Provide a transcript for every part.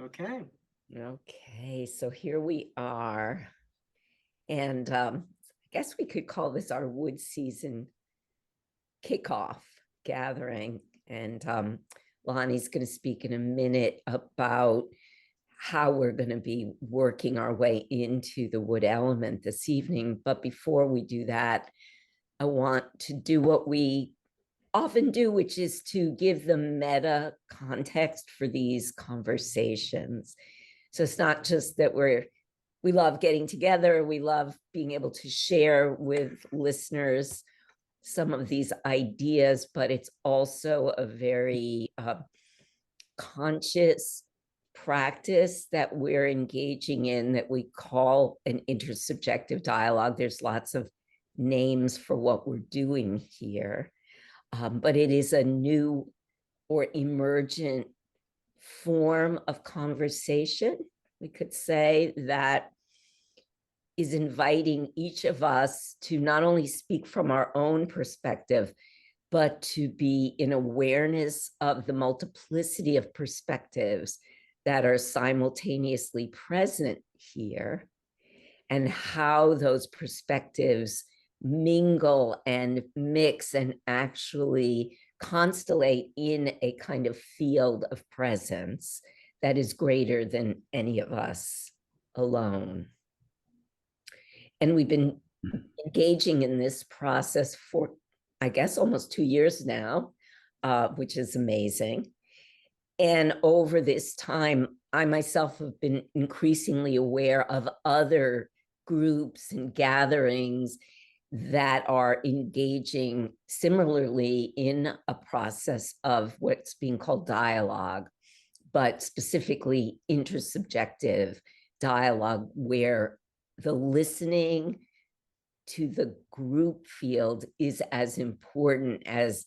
Okay. Okay, so here we are. And I guess we could call this our wood season kickoff gathering. And Lonnie's going to speak in a minute about how we're going to be working our way into the wood element this evening. But before we do that, I want to do what we often do, which is to give the meta context for these conversations. So it's not just that we love getting together, we love being able to share with listeners some of these ideas, but it's also a very conscious practice that we're engaging in that we call an intersubjective dialogue. There's lots of names for what we're doing here, but it is a new or emergent form of conversation, we could say, that is inviting each of us to not only speak from our own perspective, but to be in awareness of the multiplicity of perspectives that are simultaneously present here, and how those perspectives mingle and mix and actually constellate in a kind of field of presence that is greater than any of us alone. And we've been engaging in this process for, I guess, almost 2 years now, which is amazing. And over this time, I myself have been increasingly aware of other groups and gatherings that are engaging similarly in a process of what's being called dialogue, but specifically intersubjective dialogue, where the listening to the group field is as important as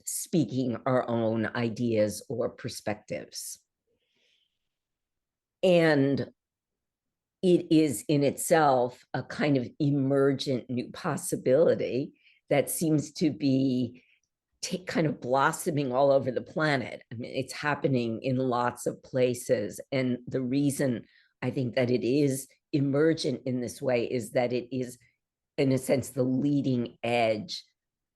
speaking our own ideas or perspectives. And it is in itself a kind of emergent new possibility that seems to be kind of blossoming all over the planet. I mean, it's happening in lots of places. And the reason I think that it is emergent in this way is that it is, in a sense, the leading edge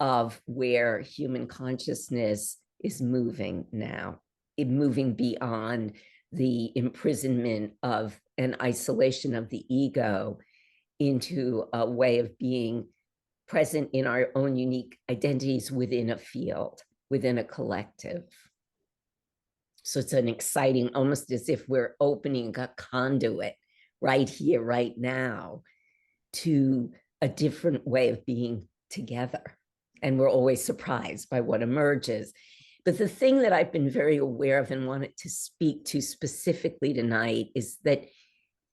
of where human consciousness is moving now, moving beyond the imprisonment of an isolation of the ego into a way of being present in our own unique identities within a field, within a collective. So it's an exciting, almost as if we're opening a conduit right here, right now, to a different way of being together. And we're always surprised by what emerges. But the thing that I've been very aware of and wanted to speak to specifically tonight is that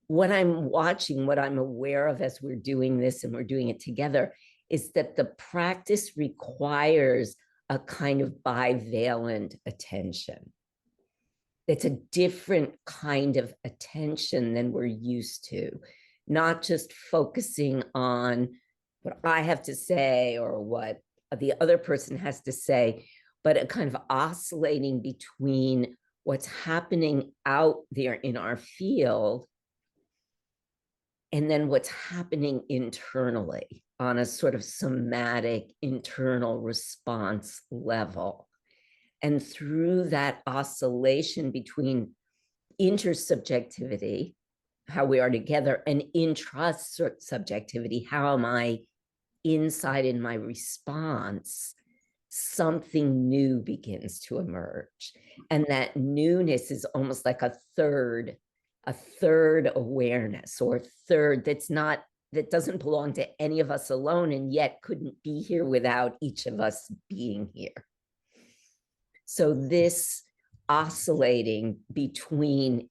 what I'm watching, what I'm aware of as we're doing this and we're doing it together, is that the practice requires a kind of bivalent attention. It's a different kind of attention than we're used to, not just focusing on what I have to say or what the other person has to say, but a kind of oscillating between what's happening out there in our field and then what's happening internally on a sort of somatic internal response level. And through that oscillation between intersubjectivity, how we are together, and intrasubjectivity, how am I inside in my response, something new begins to emerge. And that newness is almost like a third awareness, or third that doesn't belong to any of us alone, and yet couldn't be here without each of us being here. So this oscillating between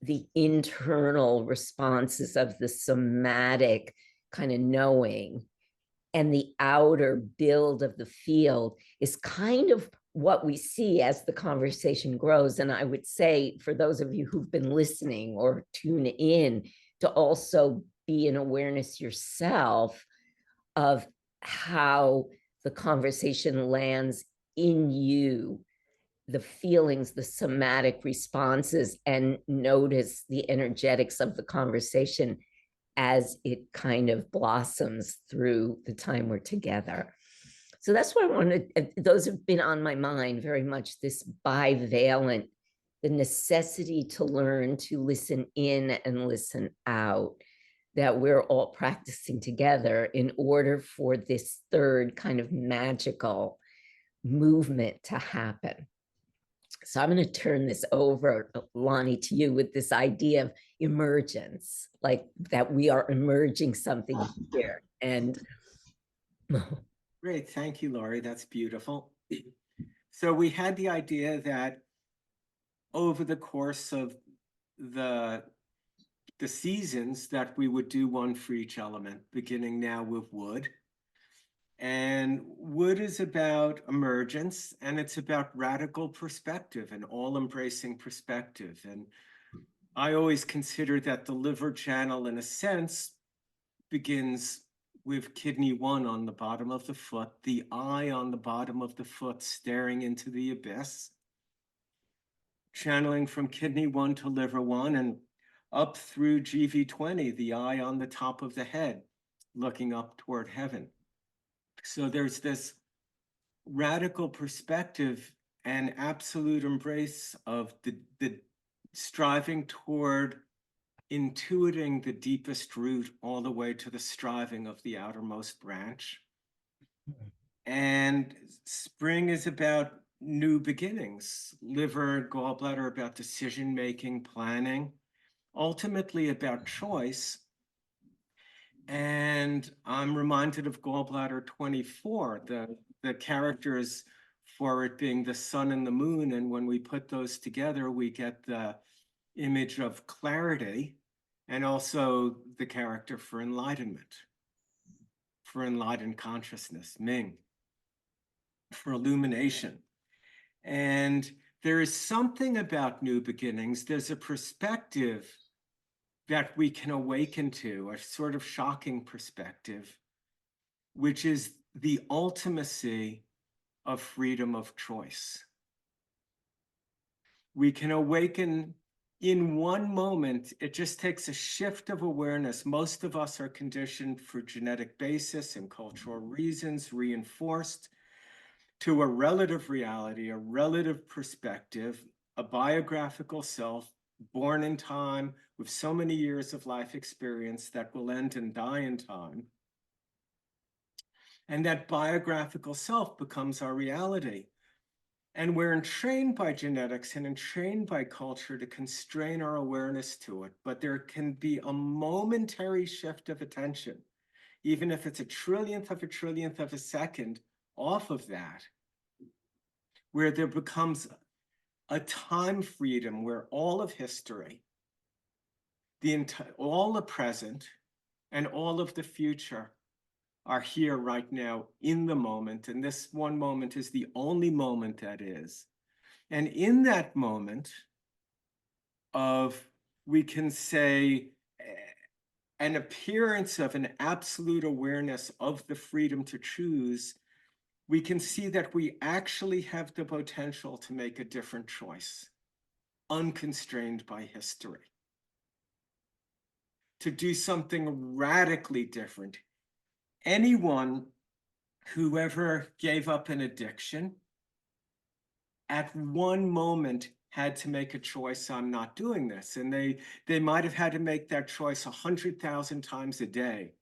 the internal responses of the somatic kind of knowing and the outer build of the field is kind of what we see as the conversation grows. And I would say, for those of you who've been listening or tune in, to also be in awareness yourself of how the conversation lands in you the feelings, the somatic responses, and notice the energetics of the conversation as it kind of blossoms through the time we're together. So that's what I wanted. Those have been on my mind very much, this bivalent, the necessity to learn to listen in and listen out, that we're all practicing together in order for this third kind of magical movement to happen. So I'm going to turn this over, Lonny, to you with this idea of emergence, like that we are emerging something here. And great, thank you, Lorie. That's beautiful. So we had the idea that over the course of the seasons that we would do one for each element, beginning now with wood. And wood is about emergence, and it's about radical perspective and all-embracing perspective. And I always consider that the liver channel, in a sense, begins with kidney 1 on the bottom of the foot, the eye on the bottom of the foot staring into the abyss, channeling from kidney 1 to liver 1 and up through GV20, the eye on the top of the head, looking up toward heaven. So there's this radical perspective and absolute embrace of the striving toward intuiting the deepest root all the way to the striving of the outermost branch. And spring is about new beginnings. Liver, gallbladder about decision-making, planning, ultimately about choice. And I'm reminded of gallbladder 24, the characters for it being the sun and the moon. And when we put those together, we get the image of clarity and also the character for enlightenment, for enlightened consciousness, Ming, for illumination. And there is something about new beginnings. There's a perspective that we can awaken to, a sort of shocking perspective, which is the ultimacy of freedom of choice. We can awaken in one moment. It just takes a shift of awareness. Most of us are conditioned for genetic basis and cultural reasons, reinforced to a relative reality, a relative perspective, a biographical self, born in time with so many years of life experience that will end and die in time. And that biographical self becomes our reality. And we're entrained by genetics and entrained by culture to constrain our awareness to it. But there can be a momentary shift of attention, even if it's a trillionth of a second off of that, where there becomes a time freedom where all of history, all the present and all of the future are here right now in the moment. And this one moment is the only moment that is. And in that moment of, we can say, an appearance of an absolute awareness of the freedom to choose, we can see that we actually have the potential to make a different choice, unconstrained by history, to do something radically different. Anyone who ever gave up an addiction at one moment had to make a choice, I'm not doing this. And they might have had to make that choice 100,000 times a day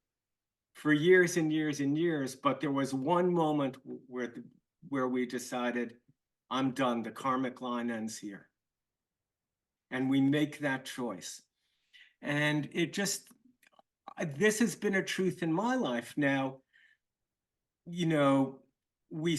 for years and years and years, but there was one moment where we decided, I'm done, the karmic line ends here. And we make that choice. And this has been a truth in my life. Now, we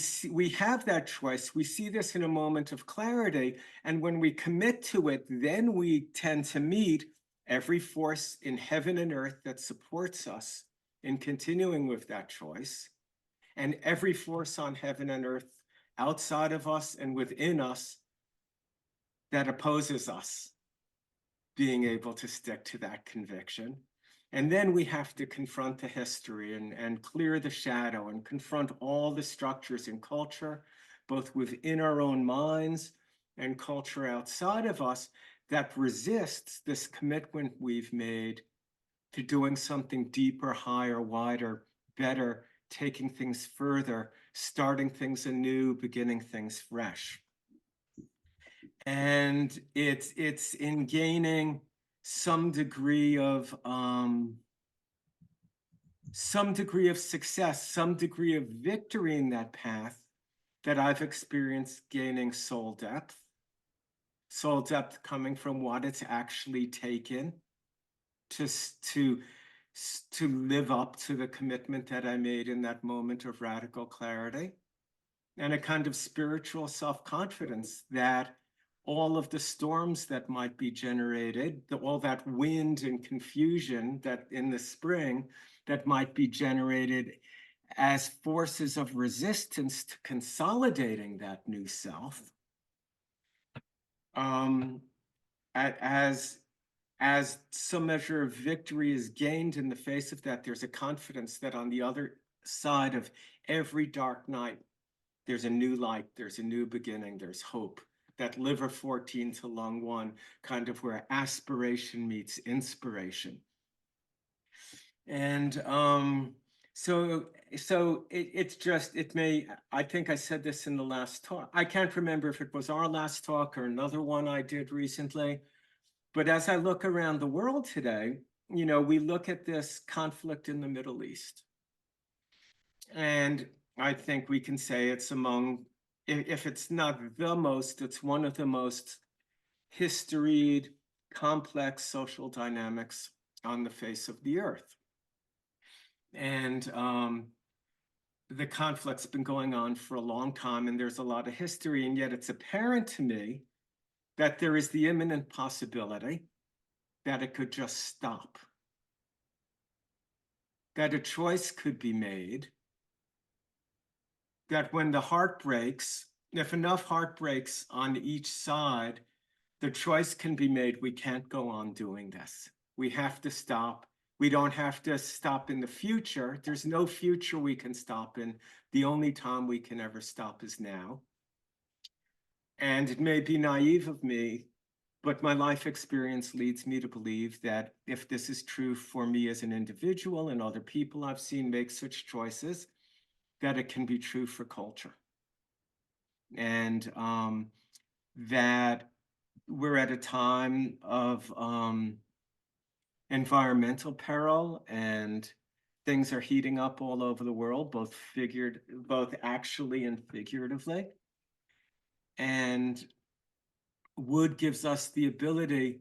have that choice. We see this in a moment of clarity. And when we commit to it, then we tend to meet every force in heaven and earth that supports us in continuing with that choice, and every force on heaven and earth outside of us and within us that opposes us being able to stick to that conviction. And then we have to confront the history and clear the shadow and confront all the structures in culture, both within our own minds and culture outside of us, that resists this commitment we've made to doing something deeper, higher, wider, better, taking things further, starting things anew, beginning things fresh. And it's in gaining some degree of success, some degree of victory in that path that I've experienced gaining soul depth coming from what it's actually taken to live up to the commitment that I made in that moment of radical clarity, and a kind of spiritual self-confidence that all of the storms that might be generated, all that wind and confusion that in the spring that might be generated as forces of resistance to consolidating that new self, as some measure of victory is gained in the face of that, there's a confidence that on the other side of every dark night, there's a new light, there's a new beginning, there's hope. That liver 14 to lung 1, kind of where aspiration meets inspiration. And so it's just, I think I said this in the last talk. I can't remember if it was our last talk or another one I did recently. But as I look around the world today, we look at this conflict in the Middle East. And I think we can say it's among, if it's not the most, it's one of the most historied, complex social dynamics on the face of the earth. And the conflict's been going on for a long time, and there's a lot of history, and yet it's apparent to me that there is the imminent possibility that it could just stop, that a choice could be made, that when the heart breaks, if enough heart breaks on each side, the choice can be made, we can't go on doing this. We have to stop. We don't have to stop in the future. There's no future we can stop in. The only time we can ever stop is now. And it may be naive of me, but my life experience leads me to believe that if this is true for me as an individual and other people I've seen make such choices, that it can be true for culture. And that we're at a time of environmental peril, and things are heating up all over the world, both actually and figuratively. And wood gives us the ability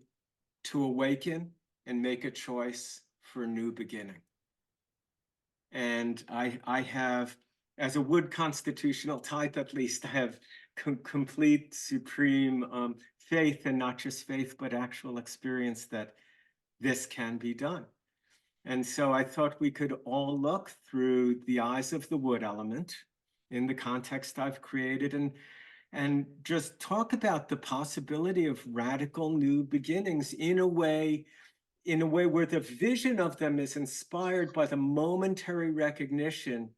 to awaken and make a choice for a new beginning. And I have, as a wood constitutional type at least, I have complete, supreme faith, and not just faith, but actual experience that this can be done. And so I thought we could all look through the eyes of the wood element in the context I've created, and just talk about the possibility of radical new beginnings in a way where the vision of them is inspired by the momentary recognition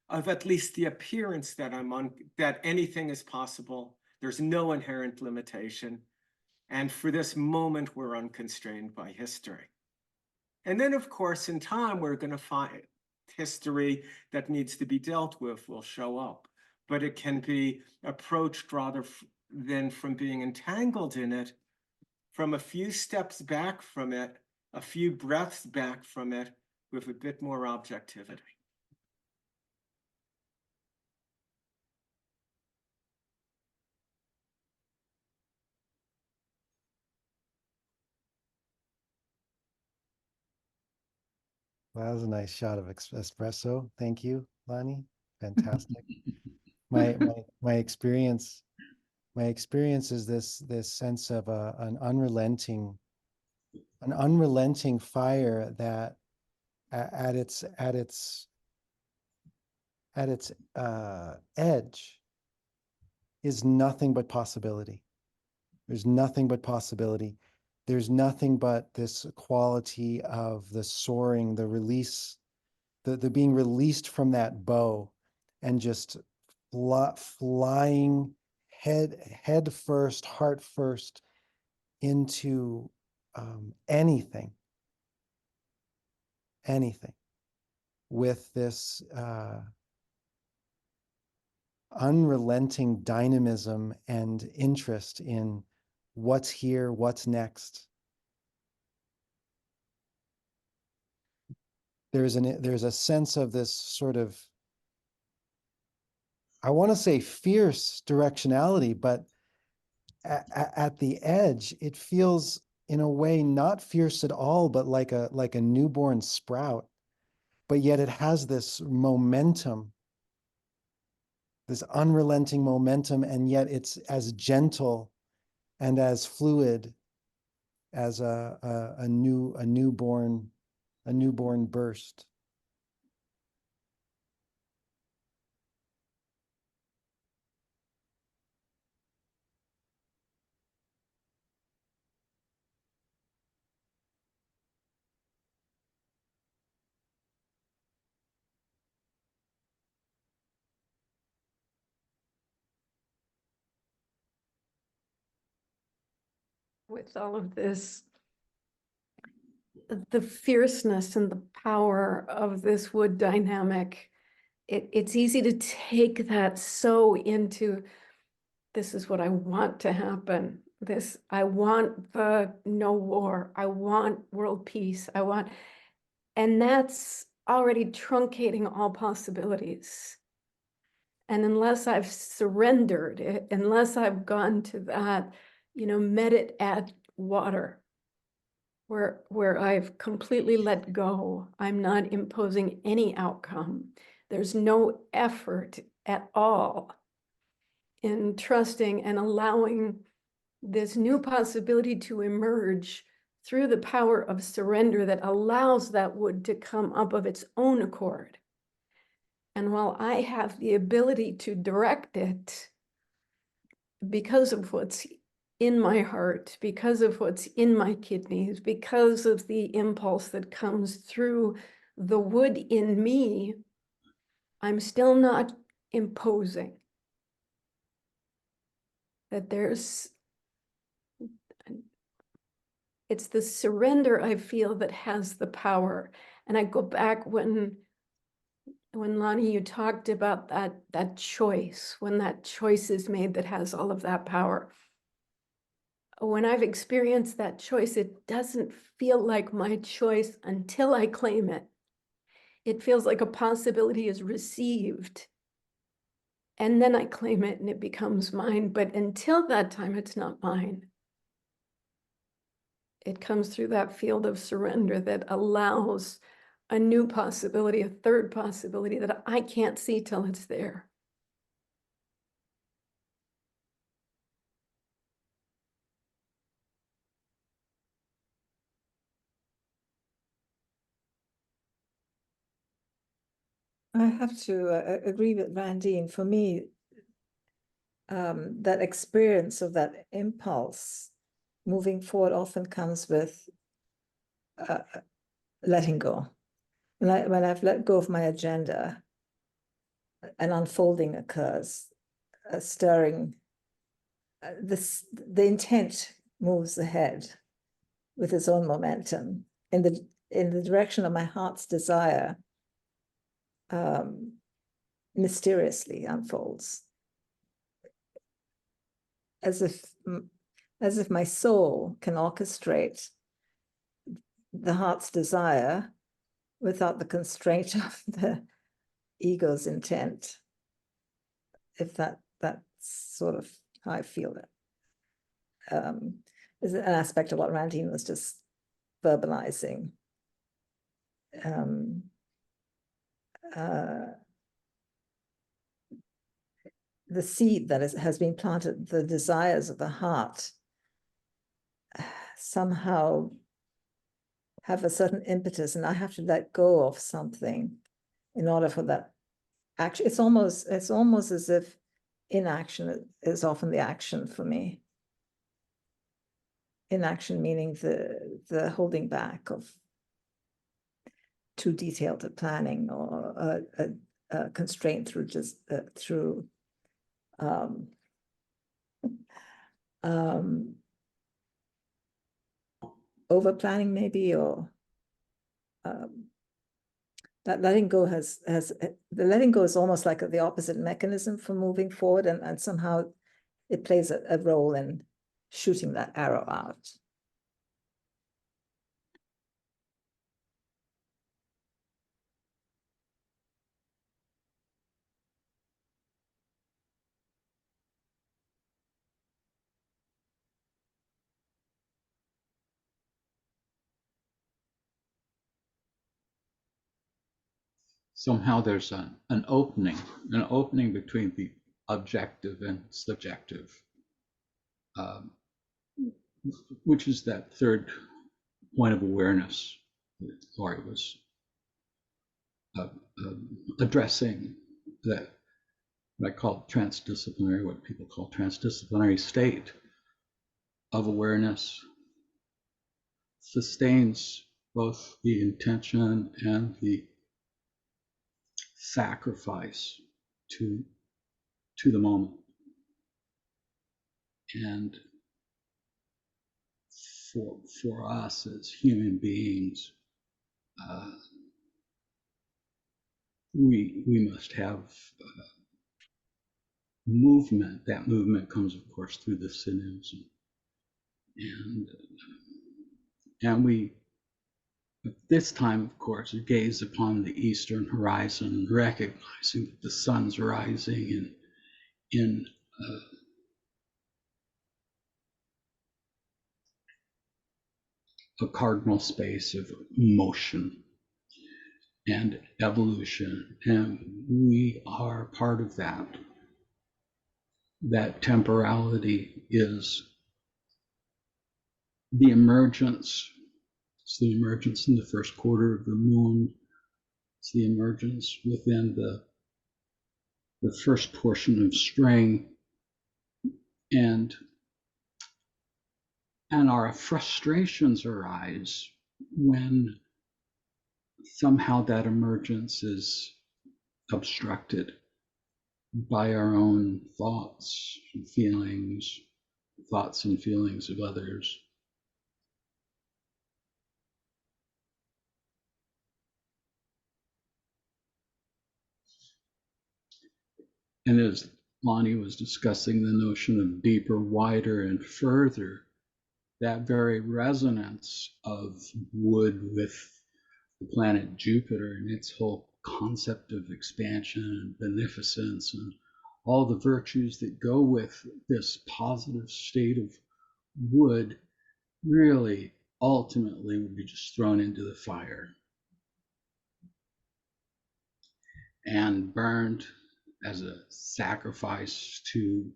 of at least the appearance that anything is possible. There's no inherent limitation. And for this moment, we're unconstrained by history. And then, of course, in time, we're going to find history that needs to be dealt with will show up. But it can be approached rather than from being entangled in it, from a few steps back from it, a few breaths back from it, with a bit more objectivity. Well, that was a nice shot of espresso. Thank you, Lonny. Fantastic. my experience is this sense of an unrelenting fire that at its edge is nothing but possibility. There's nothing but possibility. There's nothing but this quality of the soaring, the release, the being released from that bow, and just flying head first, heart first into anything with this unrelenting dynamism and interest in what's here, what's next. There's a sense of this sort of, I want to say fierce directionality, but at the edge, it feels in a way not fierce at all, but like a newborn sprout. But yet it has this momentum, this unrelenting momentum, and yet it's as gentle and as fluid as a newborn burst. With all of this, the fierceness and the power of this wood dynamic, it's easy to take that so into, this is what I want to happen. This, I want the no war. I want world peace. And that's already truncating all possibilities. And unless I've surrendered it, unless I've gone to that, met it at water, where I've completely let go, I'm not imposing any outcome. There's no effort at all in trusting and allowing this new possibility to emerge through the power of surrender that allows that wood to come up of its own accord. And while I have the ability to direct it because of what's in my heart, because of what's in my kidneys, because of the impulse that comes through the wood in me, I'm still not imposing. That it's the surrender I feel that has the power. And I go back when Lonny, you talked about that choice, when that choice is made that has all of that power. When I've experienced that choice, it doesn't feel like my choice until I claim it. It feels like a possibility is received. And then I claim it and it becomes mine. But until that time, it's not mine. It comes through that field of surrender that allows a new possibility, a third possibility that I can't see till it's there. I have to agree with Randine. For me, that experience of that impulse moving forward often comes with letting go. When I've let go of my agenda, an unfolding occurs, a stirring. The intent moves ahead with its own momentum in the direction of my heart's desire. Mysteriously unfolds, as if my soul can orchestrate the heart's desire without the constraint of the ego's intent. If that's sort of how I feel it. Is an aspect of what Randine was just verbalizing. The seed that has been planted, the desires of the heart, somehow have a certain impetus, and I have to let go of something in order for that action. It's almost as if inaction is often the action for me. Inaction meaning the holding back of too detailed a planning or a constraint through um, um, over planning maybe, or that letting go the letting go is almost like the opposite mechanism for moving forward, and somehow it plays a role in shooting that arrow out. Somehow there's an opening between the objective and subjective, which is that third point of awareness that Lorie was addressing, that what I call transdisciplinary, what people call transdisciplinary state of awareness, sustains both the intention and the sacrifice to the moment. And for us as human beings, we must have movement. That movement comes, of course, through the sinews, and we at this time, of course, gaze upon the eastern horizon, recognizing that the sun's rising in a cardinal space of motion and evolution, and we are part of that. That temporality is the emergence. It's the emergence in the first quarter of the moon. It's the emergence within the first portion of spring, and our frustrations arise when somehow that emergence is obstructed by our own thoughts and feelings of others. And as Lonny was discussing the notion of deeper, wider, and further, that very resonance of wood with the planet Jupiter and its whole concept of expansion and beneficence and all the virtues that go with this positive state of wood really ultimately would be just thrown into the fire and burned as a sacrifice to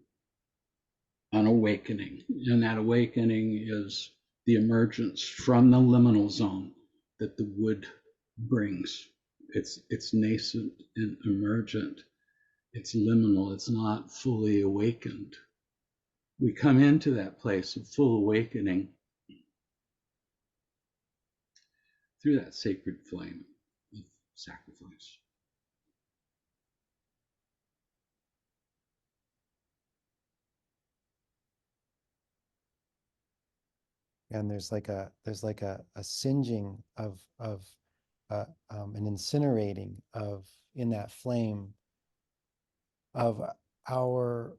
an awakening. And that awakening is the emergence from the liminal zone that the wood brings. It's nascent and emergent. It's liminal. It's not fully awakened. We come into that place of full awakening through that sacred flame of sacrifice. And there's like a singeing of an incinerating of in that flame of our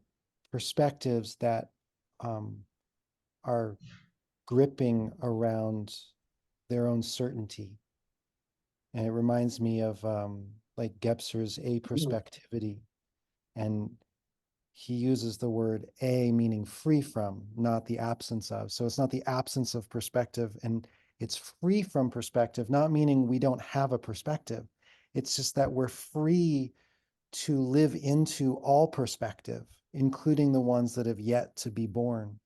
perspectives that are gripping around their own certainty. And it reminds me of like Gebser's aperspectivity, and he uses the word a meaning free from, not the absence of. So it's not the absence of perspective, and it's free from perspective, not meaning we don't have a perspective. It's just that we're free to live into all perspective, including the ones that have yet to be born.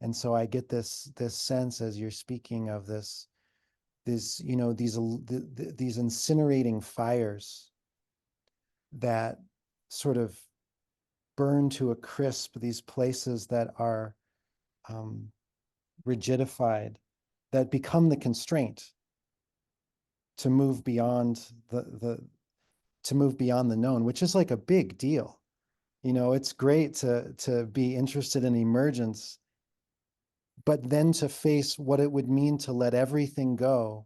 And so I get this sense as you're speaking of this, you know, these incinerating fires that sort of burn to a crisp these places that are rigidified, that become the constraint to move beyond the known, which is like a big deal. You know, it's great to be interested in emergence, but then to face what it would mean to let everything go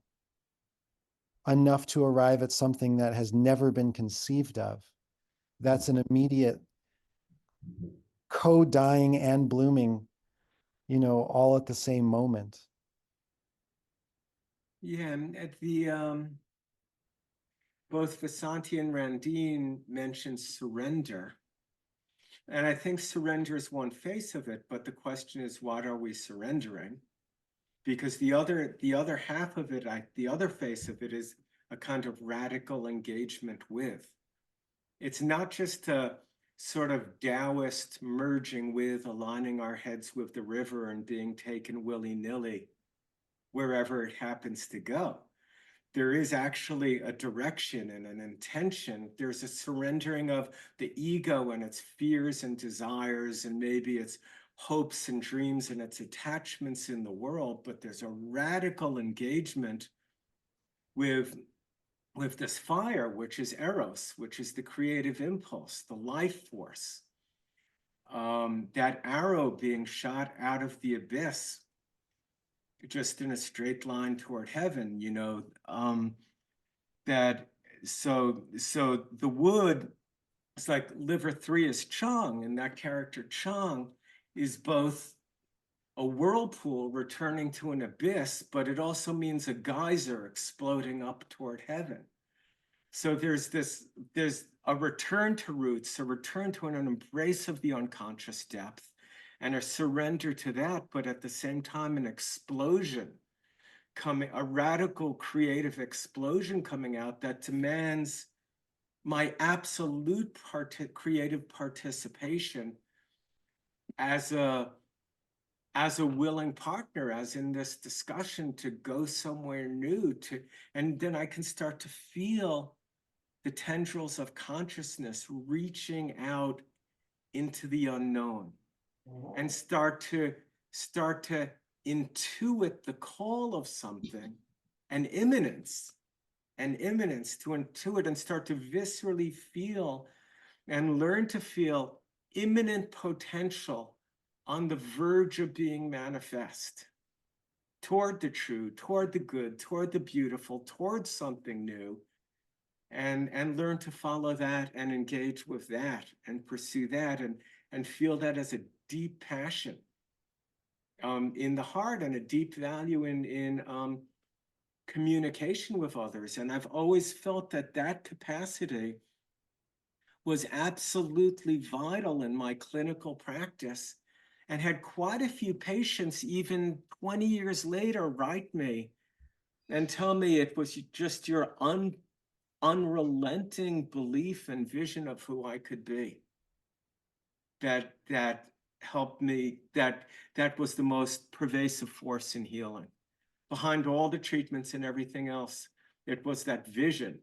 enough to arrive at something that has never been conceived of. That's an immediate co-dying and blooming, you know, all at the same moment. Yeah, and at the both Vansanthi and Randine mentioned surrender. And I think surrender is one face of it, but the question is, what are we surrendering? Because the other half of it, the other face of it is a kind of radical engagement with. It's not just a sort of Taoist merging with, aligning our heads with the river and being taken willy-nilly wherever it happens to go. There is actually a direction and an intention. There's a surrendering of the ego and its fears and desires, and maybe its hopes and dreams and its attachments in the world, but there's a radical engagement with this fire, which is eros, which is the creative impulse, the life force. That arrow being shot out of the abyss, just in a straight line toward heaven, you know, so the wood is like liver 3 is Chang, and that character Chang is both a whirlpool returning to an abyss, but it also means a geyser exploding up toward heaven. So there's a return to roots, a return to an embrace of the unconscious depth, and a surrender to that, but at the same time, an explosion coming, a radical creative explosion coming out that demands my absolute creative participation as a willing partner, as in this discussion, to go somewhere new, and then I can start to feel the tendrils of consciousness reaching out into the unknown, and start to intuit the call of something, an imminence to intuit, and start to viscerally feel and learn to feel imminent potential on the verge of being manifest toward the true, toward the good, toward the beautiful, toward something new, and learn to follow that and engage with that and pursue that and feel that as a deep passion in the heart, and a deep value in communication with others. And I've always felt that capacity was absolutely vital in my clinical practice, and had quite a few patients, even 20 years later, write me and tell me it was just your unrelenting belief and vision of who I could be that helped me, that was the most pervasive force in healing. Behind all the treatments and everything else, it was that vision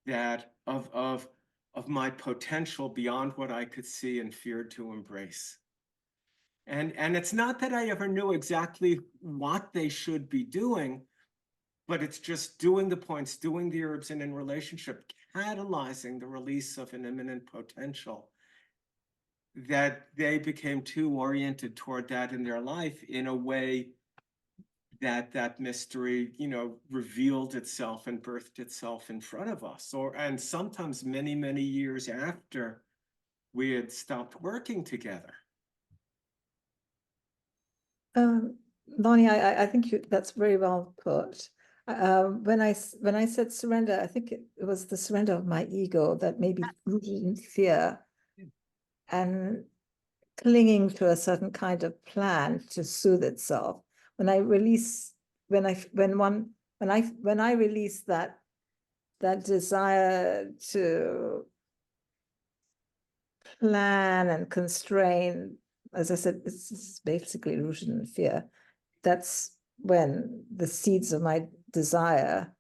that of my potential beyond what I could see and feared to embrace. And it's not that I ever knew exactly what they should be doing, but it's just doing the points, doing the herbs, and in relationship, catalyzing the release of an imminent potential, that they became too oriented toward that in their life in a way that mystery, you know, revealed itself and birthed itself in front of us, and sometimes many, many years after we had stopped working together. Lonny, I think that's very well put. When I said surrender, I think it was the surrender of my ego that may be rooted in fear and clinging to a certain kind of plan to soothe itself. When I release, when I release that desire to plan and constrain, as I said, it's basically rooted in fear. That's when the seeds of my desire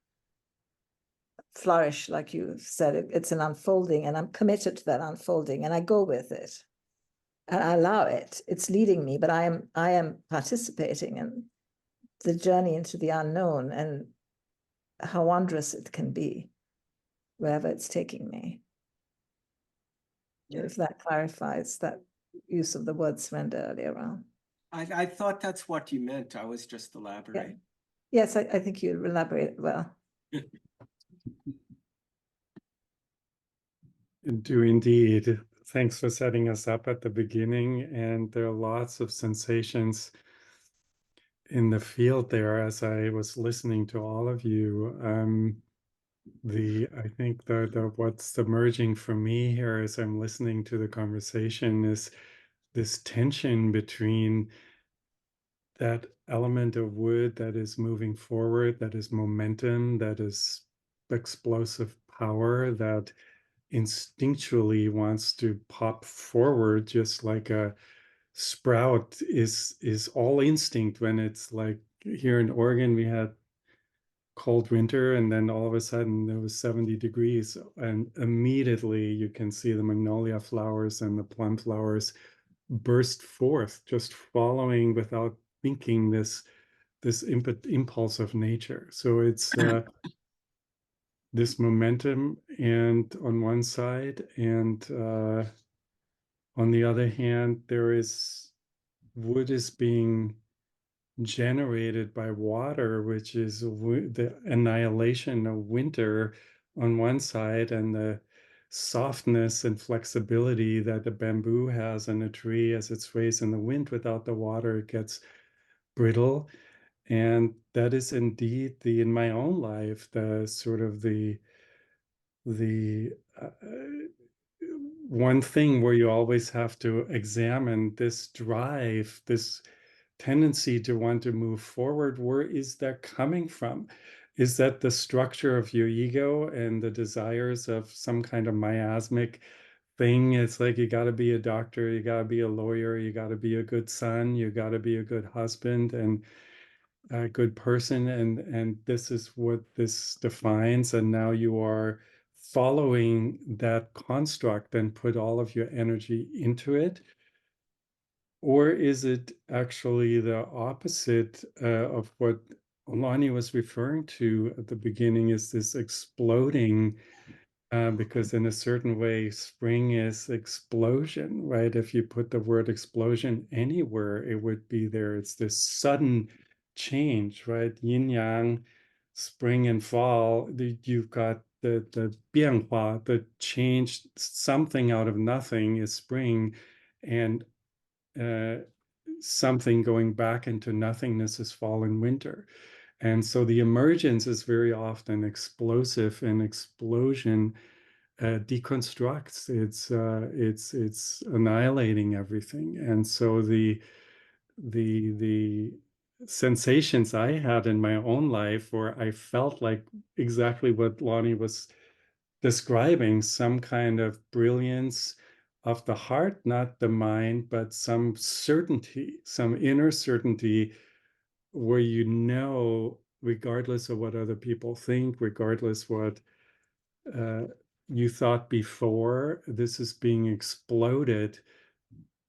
flourish, like you said. It's an unfolding, and I'm committed to that unfolding, and I go with it, and I allow it. It's leading me, but I am participating in the journey into the unknown, and how wondrous it can be, wherever it's taking me. if that clarifies that use of the word surrender earlier on. I thought that's what you meant. I was just elaborating. Yes, I think you elaborate well. Do indeed. Thanks for setting us up at the beginning. And there are lots of sensations in the field there as I was listening to all of you. I think the what's emerging for me here as I'm listening to the conversation is this tension between that element of wood that is moving forward, that is momentum, that is explosive power, that instinctually wants to pop forward, just like a sprout is all instinct. When it's like here in Oregon, we had cold winter, and then all of a sudden there was 70 degrees, and immediately you can see the magnolia flowers and the plum flowers burst forth, just following without thinking this impulse of nature. So it's this momentum, and on one side, and on the other hand, there is wood is being generated by water, which is the annihilation of winter on one side, and the softness and flexibility that the bamboo has in a tree as it sways in the wind. Without the water, it gets brittle. And that is indeed in my own life, the sort of the uh, one thing where you always have to examine this drive, this tendency to want to move forward. Where is that coming from? Is that the structure of your ego and the desires of some kind of miasmic thing? It's like, you got to be a doctor, you got to be a lawyer, you got to be a good son, you got to be a good husband and a good person, and this is what this defines, and now you are following that construct and put all of your energy into it? Or is it actually the opposite of what Lonny was referring to at the beginning, is this exploding? Because in a certain way, spring is explosion, right? If you put the word explosion anywhere, it would be there. It's this sudden change, right? Yin yang, spring and fall. You've got the 变化, the change, something out of nothing is spring, and something going back into nothingness is fall and winter. And so the emergence is very often explosive, and explosion deconstructs. It's annihilating everything. And so the sensations I had in my own life, where I felt like exactly what Lonny was describing, some kind of brilliance of the heart, not the mind, but some certainty, some inner certainty, where regardless of what other people think, regardless what you thought before, this is being exploded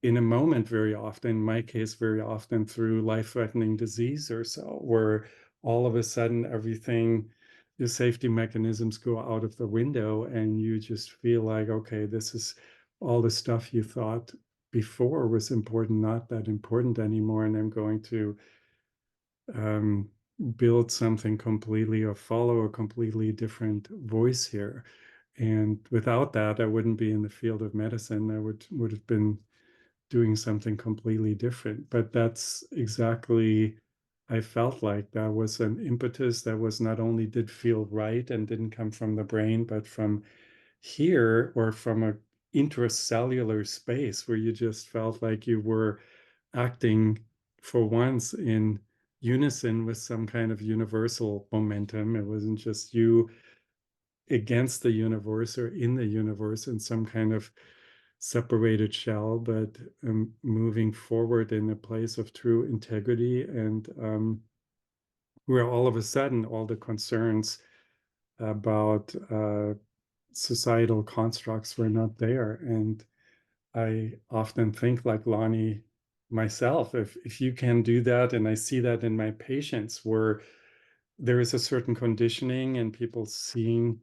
in a moment, very often, in my case, very often through life-threatening disease or so, where all of a sudden everything, the safety mechanisms go out of the window, and you just feel like, okay, this is all the stuff you thought before was important, not that important anymore, and I'm going to build something completely, or follow a completely different voice here. And without that, I wouldn't be in the field of medicine. I would have been doing something completely different. But that's exactly, I felt like that was an impetus that was not only did feel right and didn't come from the brain, but from here, or from a intracellular space, where you just felt like you were acting for once in unison with some kind of universal momentum. It wasn't just you against the universe or in the universe in some kind of separated shell, but moving forward in a place of true integrity, and where all of a sudden all the concerns about societal constructs were not there. And I often think, like Lonny myself, if you can do that, and I see that in my patients, where there is a certain conditioning and people seeing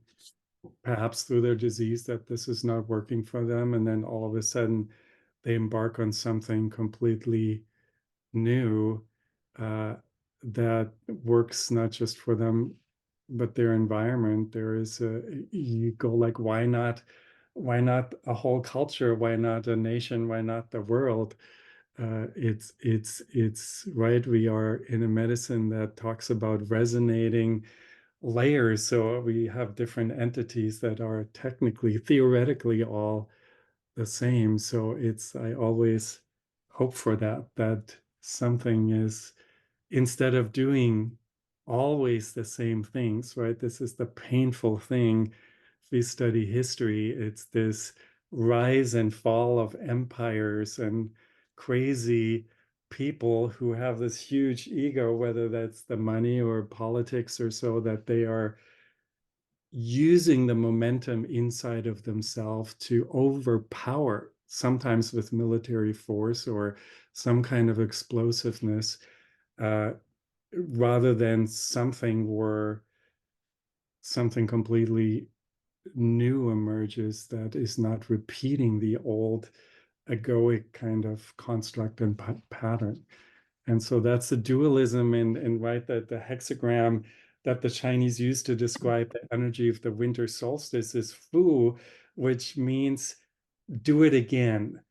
perhaps through their disease, that this is not working for them. And then all of a sudden they embark on something completely new that works not just for them, but their environment. There is you go like, why not a whole culture? Why not a nation? Why not the world? It's right. We are in a medicine that talks about resonating layers. So we have different entities that are technically, theoretically all the same. So I always hope for that something is, instead of doing always the same things, right? This is the painful thing. If we study history, it's this rise and fall of empires and crazy people who have this huge ego, whether that's the money or politics or so, that they are using the momentum inside of themselves to overpower, sometimes with military force or some kind of explosiveness, rather than something where something completely new emerges that is not repeating the old egoic kind of construct and pattern. And so that's the dualism, and right, that the hexagram that the Chinese use to describe the energy of the winter solstice is Fu, which means do it again.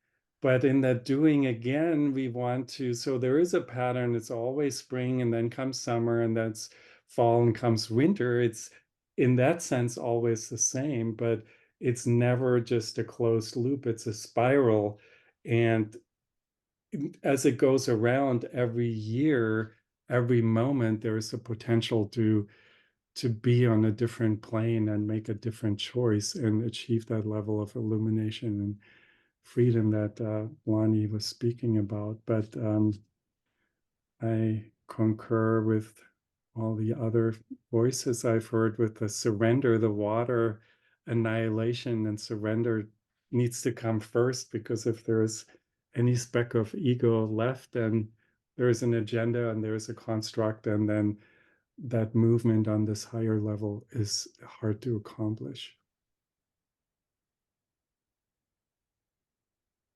But in that doing again, we want to, so there is a pattern. It's always spring, and then comes summer, and that's fall, and comes winter. It's in that sense always the same, but it's never just a closed loop. It's a spiral. And as it goes around every year, every moment, there is a potential to be on a different plane and make a different choice and achieve that level of illumination and freedom that Lonny was speaking about. But I concur with all the other voices I've heard with the surrender, the water annihilation, and surrender needs to come first, because if there's any speck of ego left, then there's an agenda and there's a construct, and then that movement on this higher level is hard to accomplish.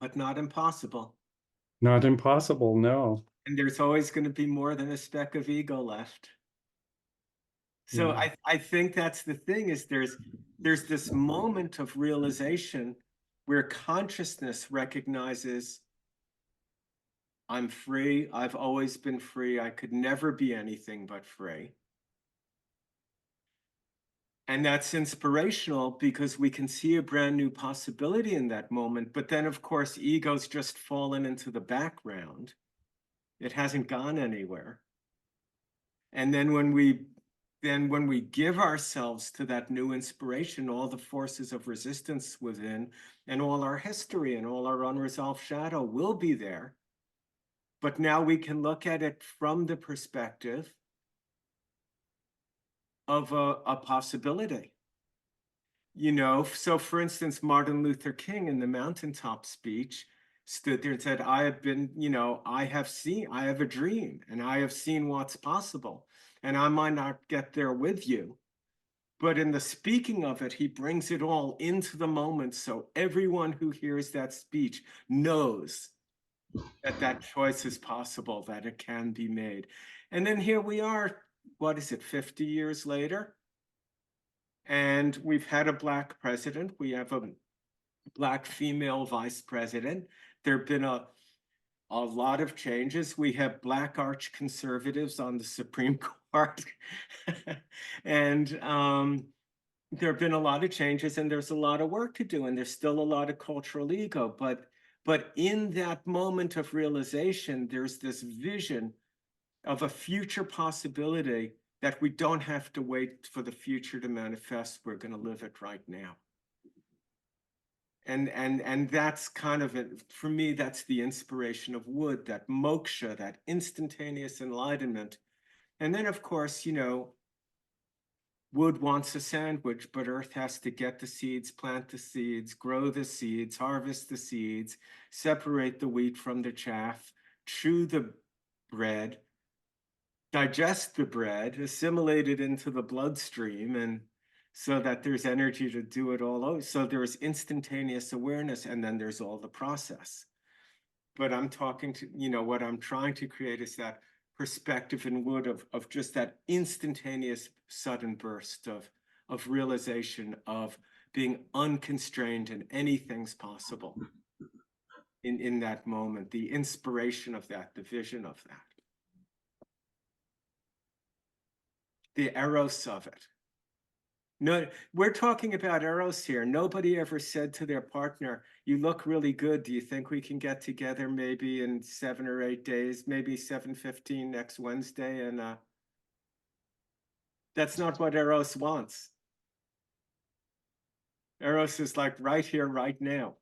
But not impossible. Not impossible, no. And there's always going to be more than a speck of ego left. So Yeah. I think that's the thing, is there's this moment of realization where consciousness recognizes, I'm free. I've always been free. I could never be anything but free. And that's inspirational because we can see a brand new possibility in that moment. But then, of course, ego's just fallen into the background. It hasn't gone anywhere. And then when we give ourselves to that new inspiration, all the forces of resistance within, and all our history and all our unresolved shadow will be there. But now we can look at it from the perspective of a possibility. You know, so for instance, Martin Luther King in the mountaintop speech stood there and said, I have been, I have a dream, and I have seen what's possible, and I might not get there with you. But in the speaking of it, he brings it all into the moment. So everyone who hears that speech knows that that choice is possible, that it can be made. And then here we are, what is it, 50 years later? And we've had a Black president. We have a Black female vice president. There have been a lot of changes. We have Black arch conservatives on the Supreme Court. And there have been a lot of changes, and there's a lot of work to do, and there's still a lot of cultural ego. But in that moment of realization, there's this vision of a future possibility that we don't have to wait for the future to manifest. We're going to live it right now. And that's kind of it. For me, that's the inspiration of wood, that moksha, that instantaneous enlightenment. And then, of course, wood wants a sandwich, but earth has to get the seeds, plant the seeds, grow the seeds, harvest the seeds, separate the wheat from the chaff, chew the bread, digest the bread, assimilate it into the bloodstream, and so that there's energy to do it all over. So there's instantaneous awareness, and then there's all the process. But I'm talking to, what I'm trying to create is that perspective in wood of just that instantaneous sudden burst of realization of being unconstrained and anything's possible in that moment, the inspiration of that, the vision of that, the eros of it. No, we're talking about eros here. Nobody ever said to their partner, "You look really good. Do you think we can get together maybe in 7 or 8 days, maybe 7:15 next Wednesday?" And that's not what eros wants. Eros is like right here, right now.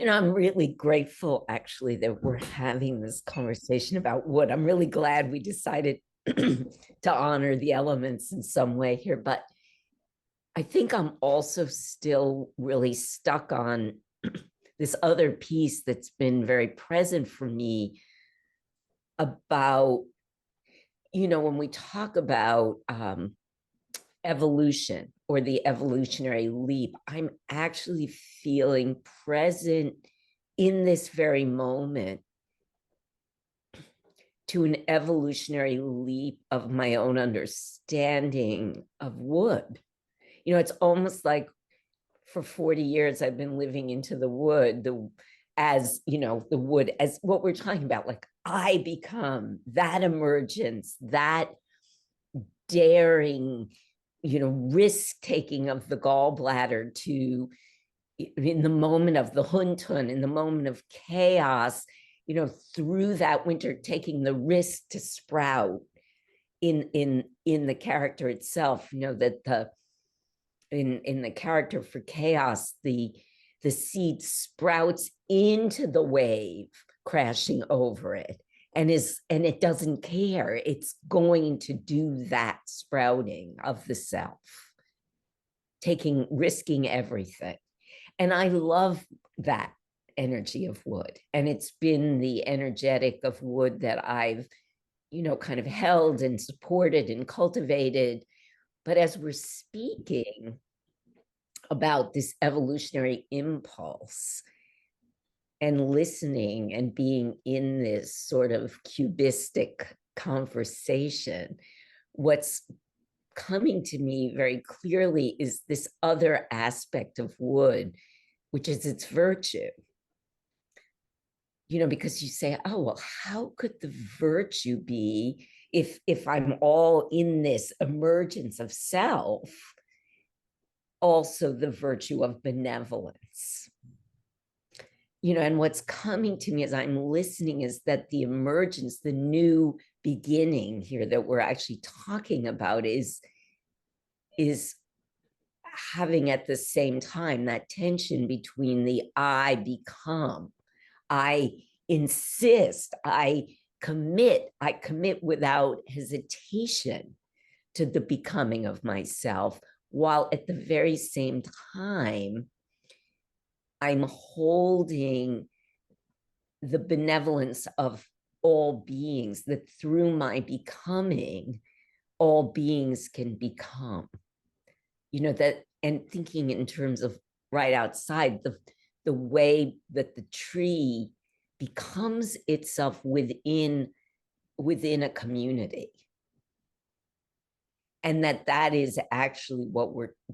I'm really grateful actually that we're having this conversation about wood. I'm really glad we decided to honor the elements in some way here, but I think I'm also still really stuck on this other piece that's been very present for me about, when we talk about evolution or the evolutionary leap, I'm actually feeling present in this very moment to an evolutionary leap of my own understanding of wood. It's almost like for 40 years I've been living into the wood, the wood as what we're talking about, like I become that emergence, that daring, risk taking of the gallbladder to, in the moment of the huntun, in the moment of chaos, through that winter, taking the risk to sprout in the character itself, that in the character for chaos, the seed sprouts into the wave crashing over it, and it doesn't care. It's going to do that sprouting of the self, risking everything. And I love that energy of wood. And it's been the energetic of wood that I've, kind of held and supported and cultivated. But as we're speaking about this evolutionary impulse and listening and being in this sort of cubistic conversation, what's coming to me very clearly is this other aspect of wood, which is its virtue. Because you say, oh, well, how could the virtue be if I'm all in this emergence of self, also the virtue of benevolence? And what's coming to me as I'm listening is that the emergence, the new beginning here that we're actually talking about is having at the same time that tension between the I become, I insist, I commit without hesitation to the becoming of myself, while at the very same time, I'm holding the benevolence of all beings, that through my becoming, all beings can become. That, and thinking in terms of right outside, the way that the tree becomes itself within a community. And that is actually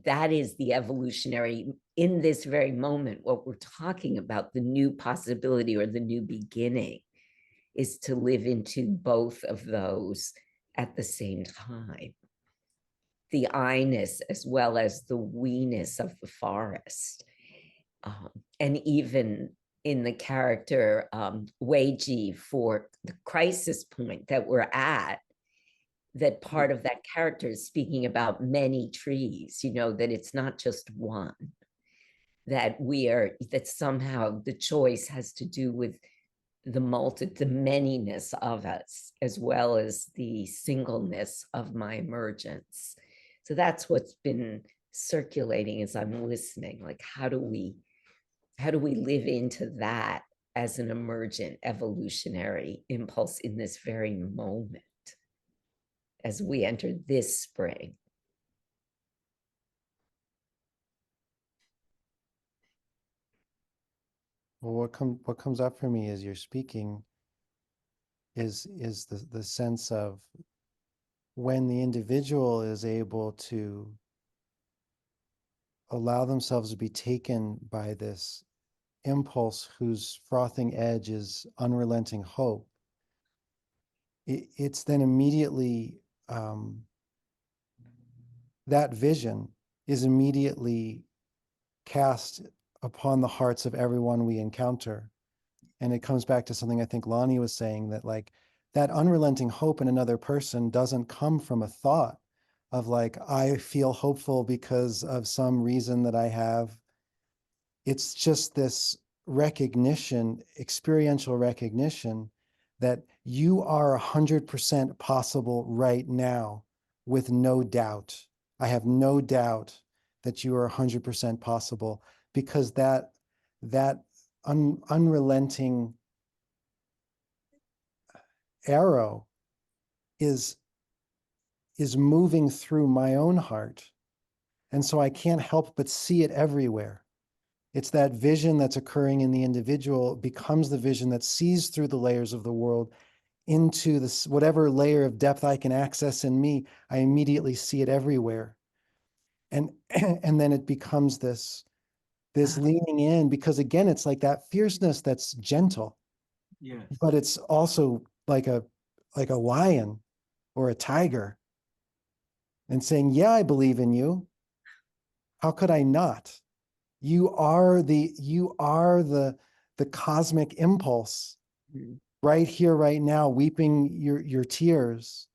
that is the evolutionary, in this very moment, what we're talking about, the new possibility or the new beginning, is to live into both of those at the same time. The I-ness as well as the we-ness of the forest. And even in the character Weiji, for the crisis point that we're at, that part of that character is speaking about many trees, that it's not just one, that somehow the choice has to do with the manyness of us, as well as the singleness of my emergence. So that's what's been circulating as I'm listening, like how do we live into that as an emergent evolutionary impulse in this very moment? as we enter this spring. Well, what comes up for me as you're speaking is the sense of when the individual is able to allow themselves to be taken by this impulse whose frothing edge is unrelenting hope, it's then immediately that vision is immediately cast upon the hearts of everyone we encounter. And it comes back to something I think Lonny was saying, that like that unrelenting hope in another person doesn't come from a thought of like, I feel hopeful because of some reason that I have. It's just this recognition, experiential recognition, that you are 100% possible right now with no doubt. I have no doubt that you are 100% possible, because that unrelenting arrow is moving through my own heart. And so I can't help but see it everywhere. It's that vision that's occurring in the individual becomes the vision that sees through the layers of the world into this, whatever layer of depth I can access in me. I immediately see it everywhere. And then it becomes this leaning in, because again, it's like that fierceness that's gentle, Yes. but it's also like a lion or a tiger, and saying, yeah, I believe in you. How could I not? You are the cosmic impulse right here, right now, weeping your tears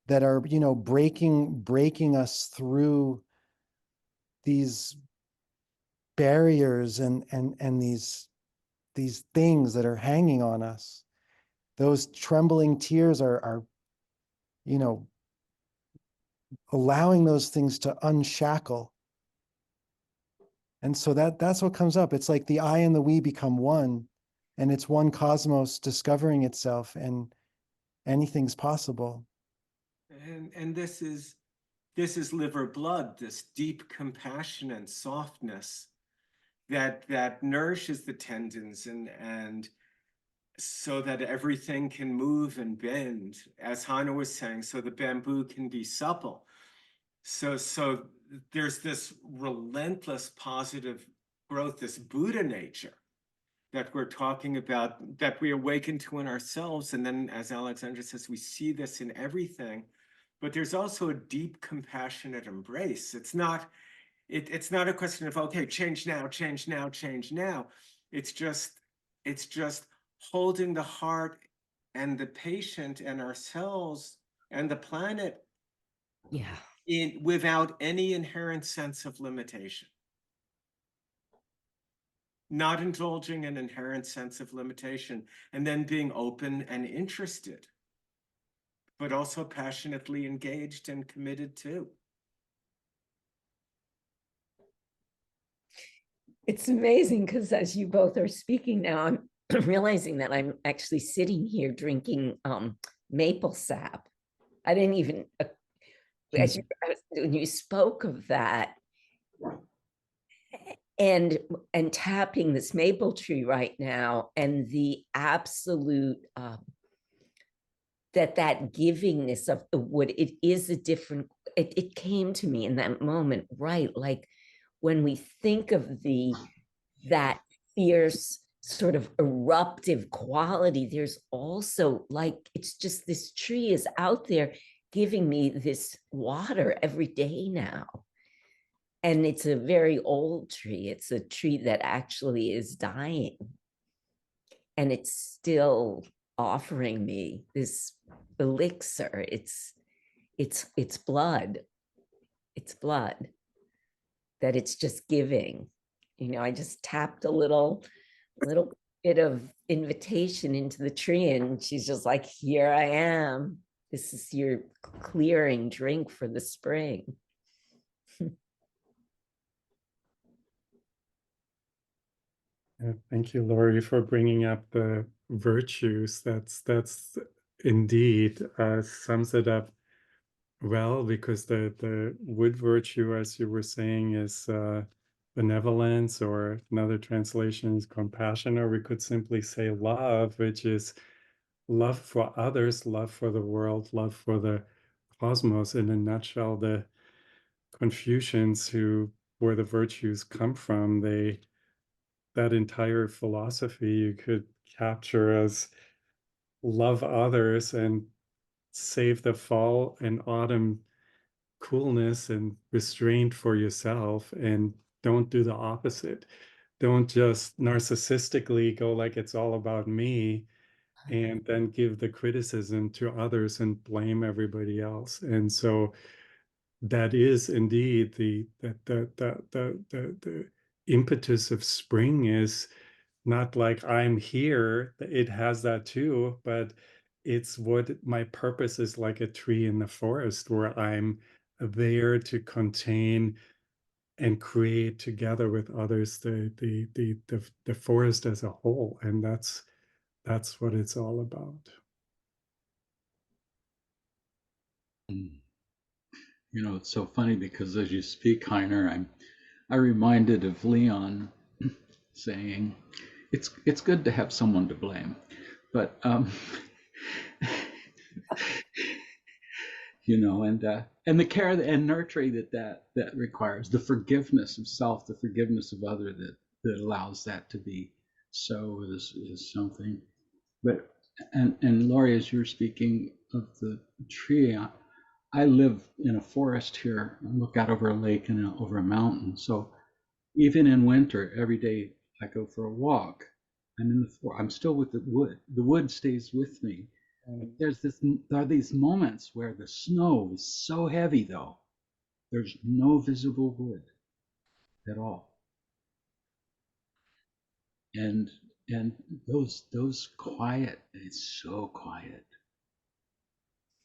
that are, breaking us through these barriers and these things that are hanging on us. Those trembling tears are allowing those things to unshackle. And so that's what comes up. It's like the I and the we become one, and it's one cosmos discovering itself, and anything's possible. And this is liver blood, this deep compassion and softness that nourishes the tendons and so that everything can move and bend, as Heiner was saying, so the bamboo can be supple. So there's this relentless positive growth, this Buddha nature that we're talking about, that we awaken to in ourselves. And then, as Alexandra says, we see this in everything. But there's also a deep, compassionate embrace. It's not a question of, okay, change now, change now, change now. It's just holding the heart and the patient and ourselves and the planet without any inherent sense of limitation. Not indulging an inherent sense of limitation, and then being open and interested, but also passionately engaged and committed too. It's amazing, because as you both are speaking now, I'm realizing that I'm actually sitting here drinking maple sap. I didn't even, when you spoke of that, and tapping this maple tree right now, and the absolute that givingness of the wood, it is a different, it came to me in that moment, right? Like when we think of that fierce sort of eruptive quality, there's also like, it's just, this tree is out there giving me this water every day now. And it's a very old tree. It's a tree that actually is dying. And it's still offering me this elixir. It's blood. It's blood that it's just giving. I just tapped a little bit of invitation into the tree, and she's just like, here I am. This is your clearing drink for the spring. Thank you, Lorie, for bringing up the virtues. That's indeed sums it up Well, because the wood virtue, as you were saying, is benevolence, or another translation is compassion, or we could simply say love, which is love for others, love for the world, love for the cosmos. In a nutshell, the Confucians, where the virtues come from, that entire philosophy you could capture as love others and save the fall and autumn coolness and restraint for yourself, and don't do the opposite. Don't just narcissistically go like it's all about me and then give the criticism to others and blame everybody else. And so that is indeed the impetus of spring, is not like I'm here, it has that too, but it's what my purpose is, like a tree in the forest, where I'm there to contain and create together with others the forest as a whole. And that's what it's all about. You know, it's so funny because as you speak, Heiner, I'm reminded of Leon saying, "It's good to have someone to blame," but you know, and the care and nurturing that requires, the forgiveness of self, the forgiveness of other, that allows that to be so, is something. But and Lorie, as you were speaking of the tree, I live in a forest here. I look out over a lake and over a mountain. So even in winter, every day I go for a walk. I'm in the forest. I'm still with the wood. The wood stays with me. There are these moments where the snow is so heavy, though, there's no visible wood at all. And those quiet, it's so quiet.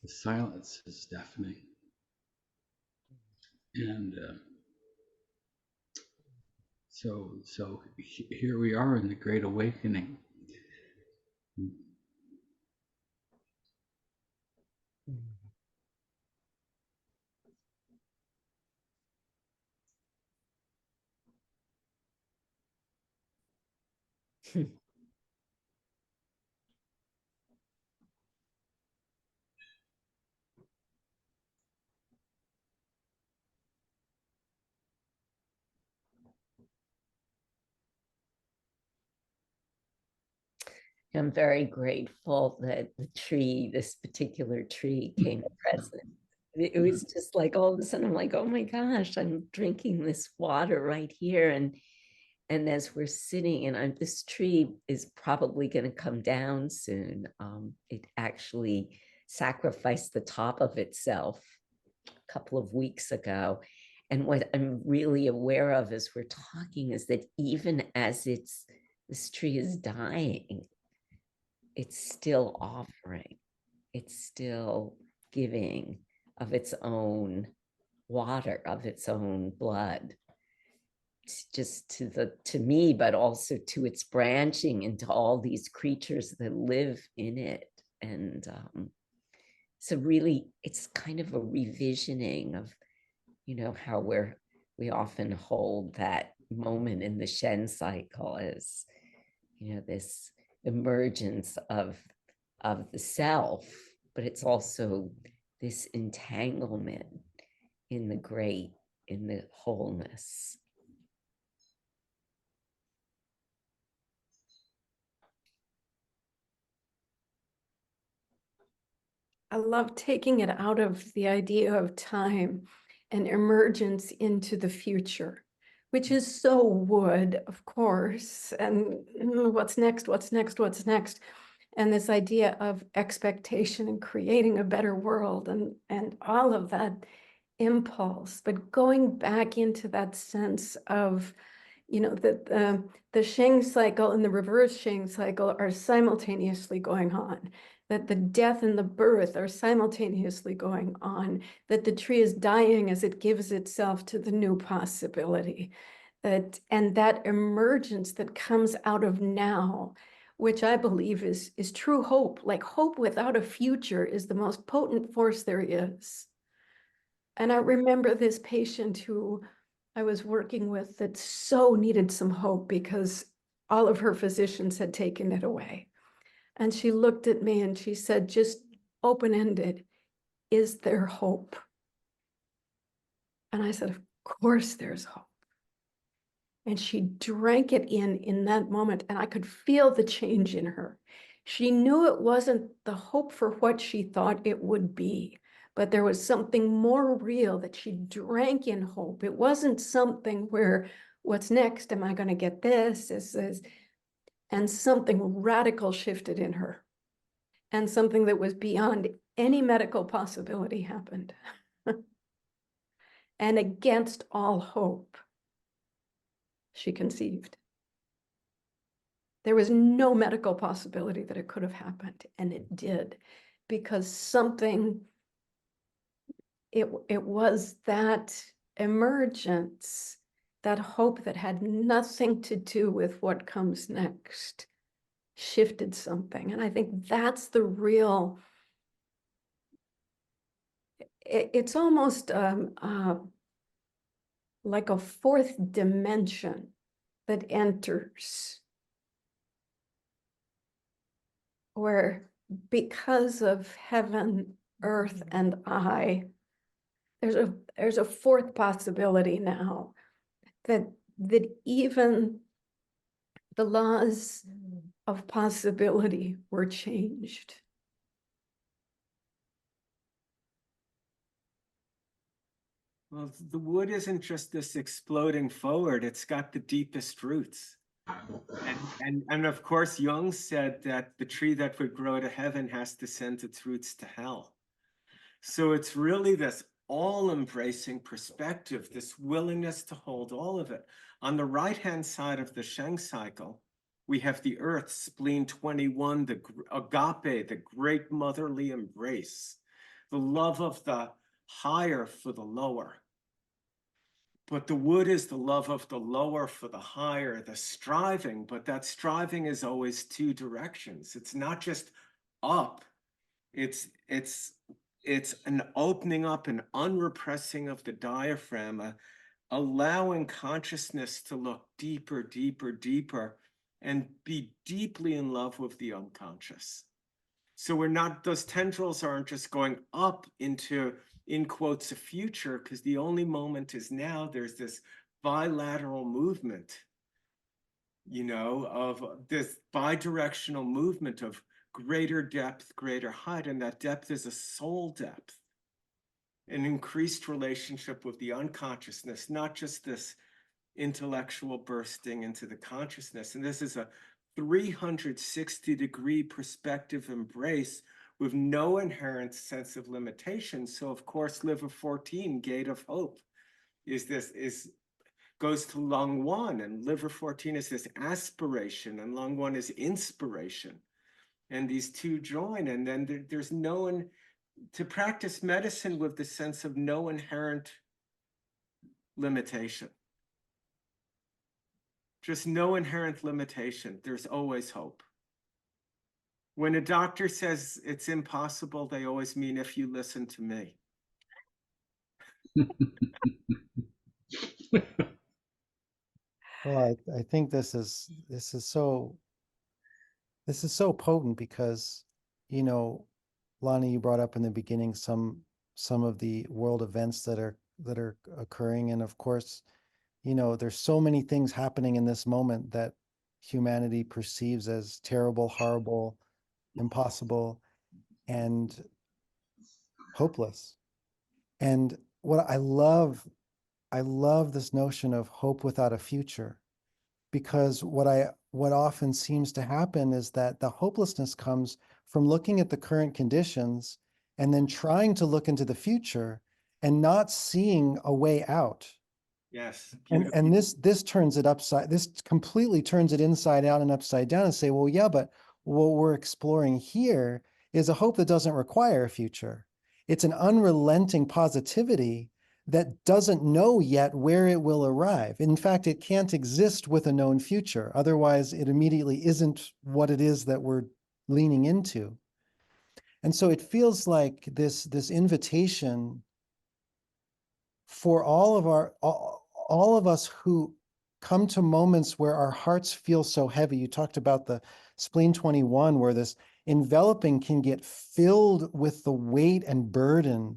The silence is deafening. And so here we are in the Great Awakening. I'm very grateful that this particular tree came present. It was just like all of a sudden I'm like, oh my gosh, I'm drinking this water right here. And as we're sitting, and this tree is probably going to come down soon. It actually sacrificed the top of itself a couple of weeks ago. And what I'm really aware of as we're talking is that even as this tree is dying, it's still offering, it's still giving of its own water, of its own blood, just to me, but also to its branching into all these creatures that live in it. And so really, it's kind of a revisioning of, how we often hold that moment in the Shen cycle as, this emergence of the self, but it's also this entanglement in the great, in the wholeness. I love taking it out of the idea of time and emergence into the future, which is so wood, of course, and what's next, what's next, what's next. And this idea of expectation and creating a better world and all of that impulse, but going back into that sense of, that the Sheng cycle and the reverse Sheng cycle are simultaneously going on, that the death and the birth are simultaneously going on, that the tree is dying as it gives itself to the new possibility, and that emergence that comes out of now, which I believe is true hope. Like hope without a future is the most potent force there is. And I remember this patient who I was working with that so needed some hope because all of her physicians had taken it away. And she looked at me and she said, just open-ended, is there hope? And I said, of course there's hope. And she drank it in that moment, and I could feel the change in her. She knew it wasn't the hope for what she thought it would be, but there was something more real that she drank in hope. It wasn't something where, what's next? Am I going to get this? And something radical shifted in her, and something that was beyond any medical possibility happened. And against all hope, she conceived. There was no medical possibility that it could have happened, and it did, because something, it was that emergence, that hope that had nothing to do with what comes next, shifted something. And I think that's the real, it's almost like a fourth dimension that enters, where because of heaven, earth, and I, there's a fourth possibility now, that even the laws of possibility were changed. Well, the wood isn't just this exploding forward, it's got the deepest roots. And of course, Jung said that the tree that would grow to heaven has to send its roots to hell. So it's really this all-embracing perspective, this willingness to hold all of it. On the right-hand side of the Sheng cycle, we have the earth, spleen 21, the agape, the great motherly embrace, the love of the higher for the lower. But the wood is the love of the lower for the higher, the striving, but that striving is always two directions. It's not just up, it's an opening up, an unrepressing of the diaphragm, allowing consciousness to look deeper, deeper, deeper, and be deeply in love with the unconscious. So we're not, those tendrils aren't just going up into, in quotes, a future, because the only moment is now. There's this bilateral movement, you know, of this bidirectional movement of greater depth, greater height, and that depth is a soul depth, an increased relationship with the unconsciousness, not just this intellectual bursting into the consciousness. And this is a 360-degree perspective embrace with no inherent sense of limitation. So of course, liver 14, gate of hope, goes to lung 1, and liver 14 is this aspiration, and lung 1 is inspiration. And these two join, and then there's no, to practice medicine with the sense of no inherent limitation. Just no inherent limitation. There's always hope. When a doctor says it's impossible, they always mean if you listen to me. Well, I think this is so potent because, you know, Lonny, you brought up in the beginning some of the world events that are occurring, and of course, you know, there's so many things happening in this moment that humanity perceives as terrible, horrible, impossible, and hopeless. And what I love this notion of hope without a future, because what often seems to happen is that the hopelessness comes from looking at the current conditions and then trying to look into the future and not seeing a way out. Yes. And this turns it upside, this completely turns it inside out and upside down and say, well, yeah, but what we're exploring here is a hope that doesn't require a future. It's an unrelenting positivity that doesn't know yet where it will arrive. In fact, it can't exist with a known future. Otherwise, it immediately isn't what it is that we're leaning into. And so it feels like this invitation for all of us who come to moments where our hearts feel so heavy. You talked about the spleen 21, where this enveloping can get filled with the weight and burden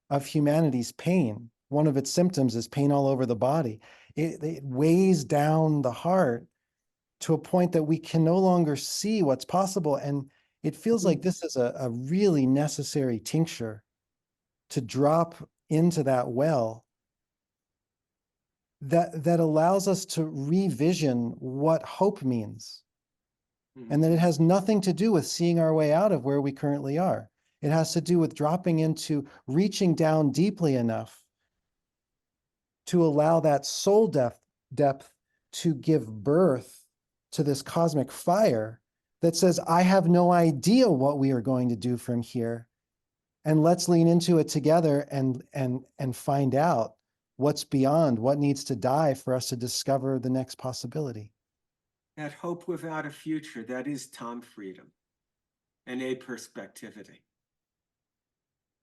of humanity's pain. One of its symptoms is pain all over the body. It weighs down the heart to a point that we can no longer see what's possible. And it feels like this is a really necessary tincture to drop into that well that allows us to revision what hope means. And that it has nothing to do with seeing our way out of where we currently are. It has to do with dropping into reaching down deeply enough to allow that soul depth to give birth to this cosmic fire that says, I have no idea what we are going to do from here. And let's lean into it together and find out what's beyond, what needs to die for us to discover the next possibility. That hope without a future, that is Tom freedom and aperspectivity.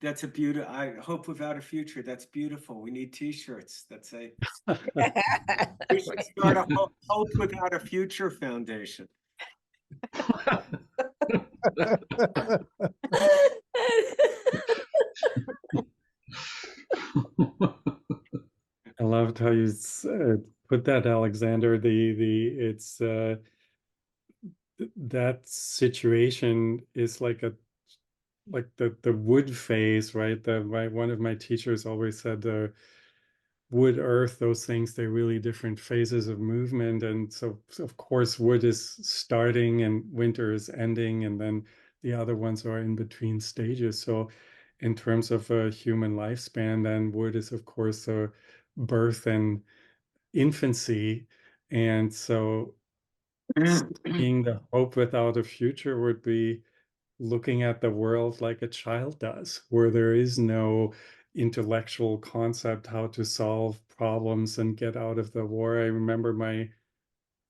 That's a beautiful, I hope without a future. That's beautiful. We need t-shirts that say, we should start a hope without a future foundation. I loved how you put that, Alexander. It's that situation is like the wood phase, right? One of my teachers always said the wood, earth, those things, they're really different phases of movement. And so of course wood is starting and winter is ending, and then the other ones are in between stages. So in terms of a human lifespan, then wood is of course a birth and infancy. And so seeing the hope without a future would be looking at the world like a child does, where there is no intellectual concept how to solve problems and get out of the war. I remember my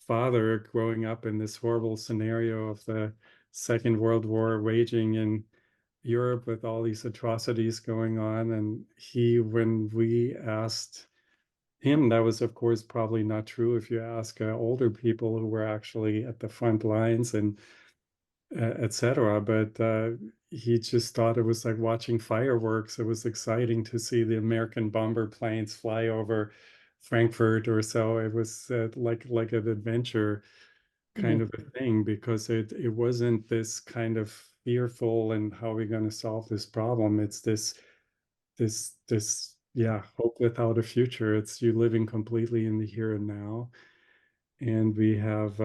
father growing up in this horrible scenario of the Second World War raging in Europe with all these atrocities going on. And when we asked him, that was of course probably not true if you ask older people who were actually at the front lines and etc. But he just thought it was like watching fireworks. It was exciting to see the American bomber planes fly over Frankfurt or so. It was like an adventure kind of a thing, because it wasn't this kind of fearful and how are we going to solve this problem. It's this hope without a future. It's you living completely in the here and now. And we have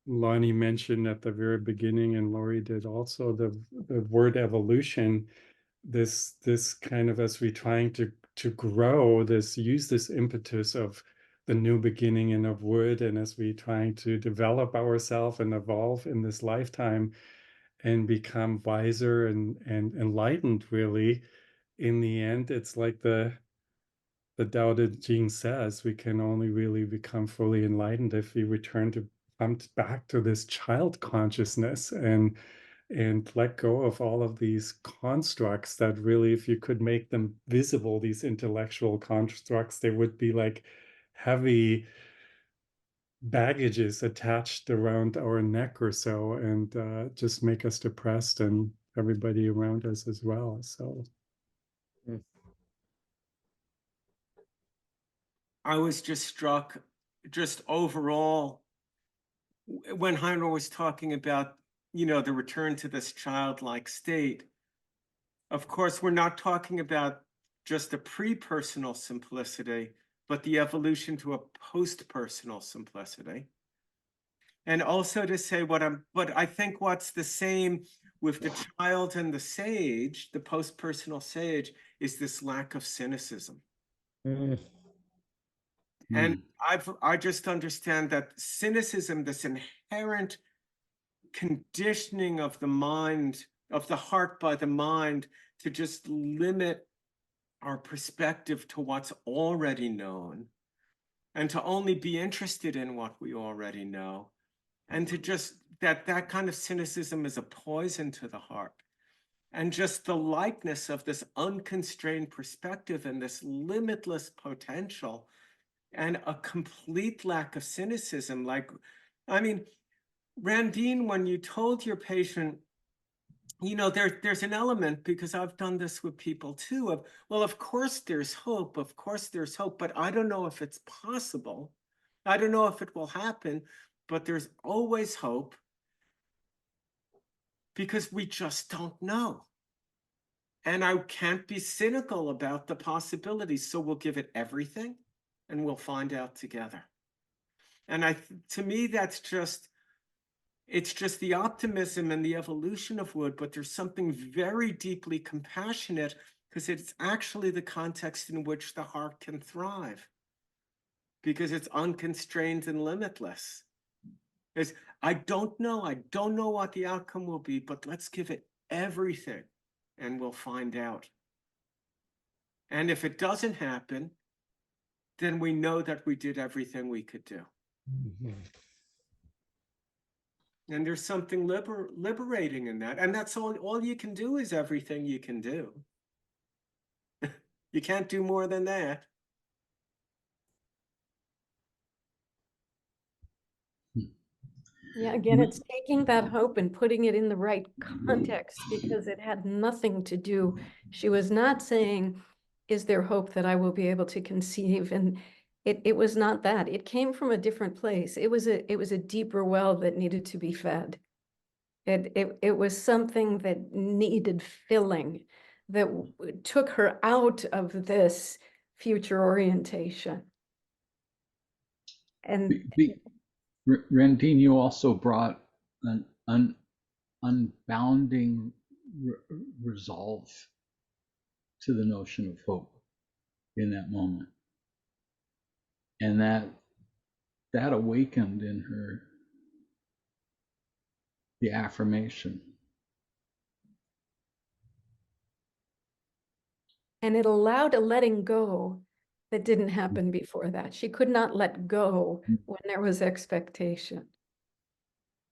Lonny mentioned at the very beginning, and Lorie did also, the word evolution. This kind of, as we trying to grow, use this impetus of the new beginning and of wood, and as we trying to develop ourselves and evolve in this lifetime and become wiser and enlightened, really, in the end, it's like the Tao Te Ching says, we can only really become fully enlightened if we return to come back to this child consciousness and let go of all of these constructs that really, if you could make them visible, these intellectual constructs, they would be like heavy baggages attached around our neck or so, and just make us depressed and everybody around us as well. So I was just struck, just overall, when Heiner was talking about, the return to this childlike state. Of course, we're not talking about just a pre-personal simplicity, but the evolution to a post-personal simplicity. And also to say but I think what's the same with the child and the sage, the post-personal sage, is this lack of cynicism. And I just understand that cynicism, this inherent conditioning of the mind, of the heart by the mind, to just limit our perspective to what's already known, and to only be interested in what we already know, and to just that kind of cynicism is a poison to the heart. and just the likeness of this unconstrained perspective and this limitless potential and a complete lack of cynicism. Like, I mean, Randine, when you told your patient, you know, there's an element, because I've done this with people too, of, well, of course there's hope, but I don't know if it's possible. I don't know if it will happen, but there's always hope because we just don't know. And I can't be cynical about the possibilities, so we'll give it everything and we'll find out together. And to me, it's just the optimism and the evolution of wood, but there's something very deeply compassionate because it's actually the context in which the heart can thrive, because it's unconstrained and limitless. I don't know what the outcome will be, but let's give it everything and we'll find out. And if it doesn't happen, then we know that we did everything we could do. And there's something liberating in that. And that's all you can do is everything you can do. You can't do more than that. Yeah, again, it's taking that hope and putting it in the right context because it had nothing to do. She was not saying, is there hope that I will be able to conceive? And it was not that. It came from a different place. It was a deeper well that needed to be fed. It was something that needed filling, that took her out of this future orientation. And Randine, you also brought an unbounding resolve to the notion of hope in that moment. And that awakened in her the affirmation. And it allowed a letting go that didn't happen before that. She could not let go when there was expectation.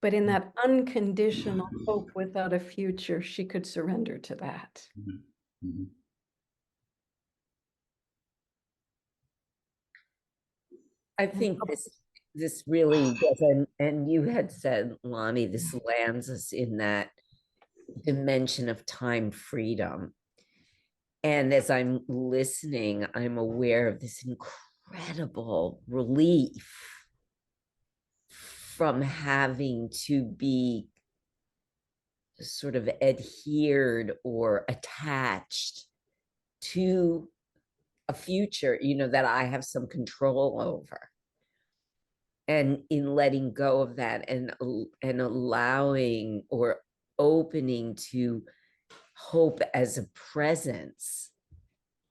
But in that unconditional hope without a future, she could surrender to that. Mm-hmm. I think this really does, and you had said, Lonnie, this lands us in that dimension of time freedom. And as I'm listening, I'm aware of this incredible relief from having to be sort of adhered or attached to a future, you know, that I have some control over. And in letting go of that and allowing or opening to hope as a presence,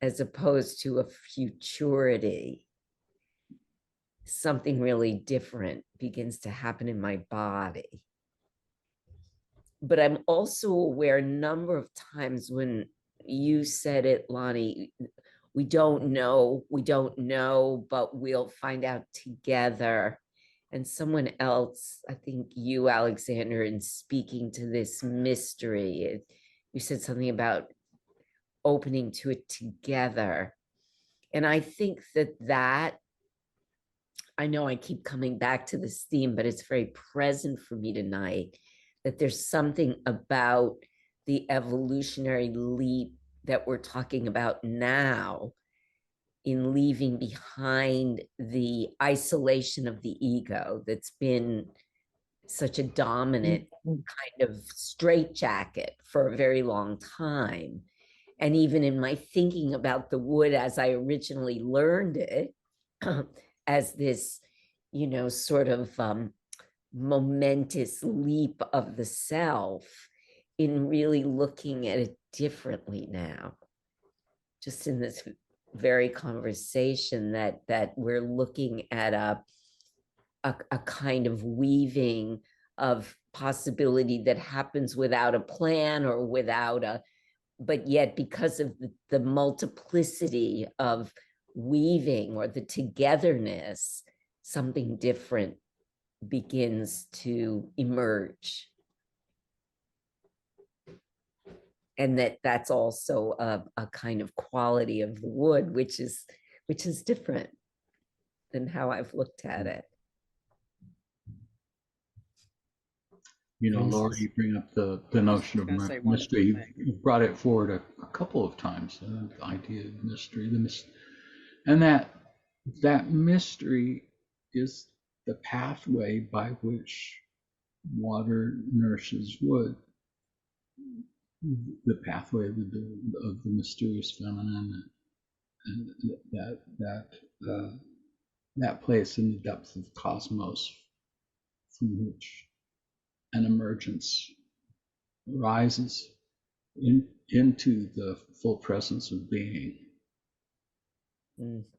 as opposed to a futurity, something really different begins to happen in my body. But I'm also aware a number of times when you said it, Lonnie, we don't know, but we'll find out together. And someone else, I think you, Alexander, in speaking to this mystery, you said something about opening to it together. And I think that I know I keep coming back to this theme, but it's very present for me tonight, that there's something about the evolutionary leap that we're talking about now in leaving behind the isolation of the ego that's been such a dominant kind of straitjacket for a very long time. And even in my thinking about the wood as I originally learned it, as this, you know, sort of momentous leap of the self, in really looking at it differently now, just in this very conversation that we're looking at a kind of weaving of possibility that happens without a plan or without but yet because of the multiplicity of weaving or the togetherness, something different begins to emerge. and that's also a kind of quality of the wood, which is different than how I've looked at it. You know, Thanks. Laura, you bring up the notion of gonna say one mystery. thing. You've brought it forward a couple of times, the idea of mystery, and that mystery is the pathway by which water nourishes wood, the pathway of the mysterious feminine, and that place in the depth of the cosmos from which an emergence rises into the full presence of being.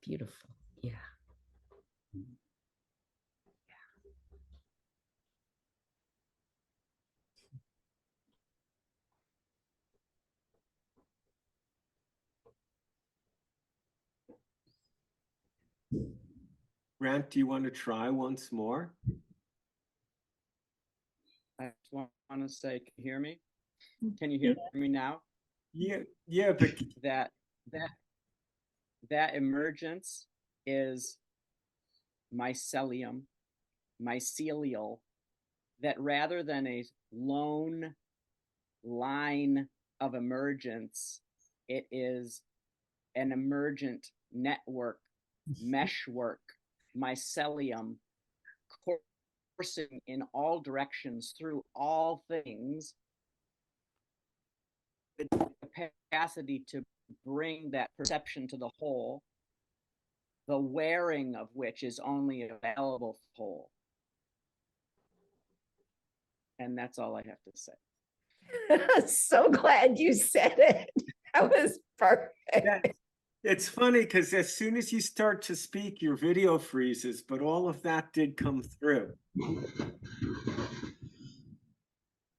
Beautiful. Yeah. Grant, do you want to try once more? I just want to say, can you hear me? Can you hear me now? Yeah, but That emergence is mycelium, mycelial, that rather than a lone line of emergence, it is an emergent network, meshwork, mycelium, coursing in all directions through all things, the capacity to bring that perception to the whole, the wearing of which is only available to the whole. And that's all I have to say. So glad you said it. That was perfect. it's funny because as soon as you start to speak, your video freezes, but all of that did come through.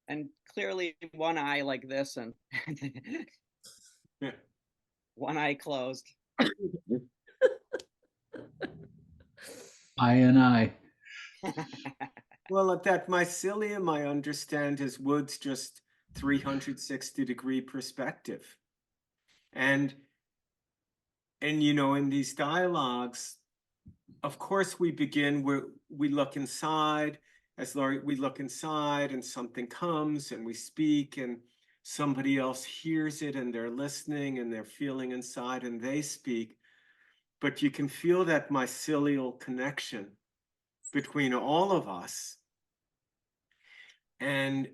And clearly one eye like this and one eye closed. I. Well, that mycelium, I understand, is wood's just 360-degree perspective. And you know, in these dialogues, of course, we begin where we look inside, as Lorie, we look inside and something comes and we speak and somebody else hears it and they're listening and they're feeling inside and they speak. But you can feel that mycelial connection between all of us. And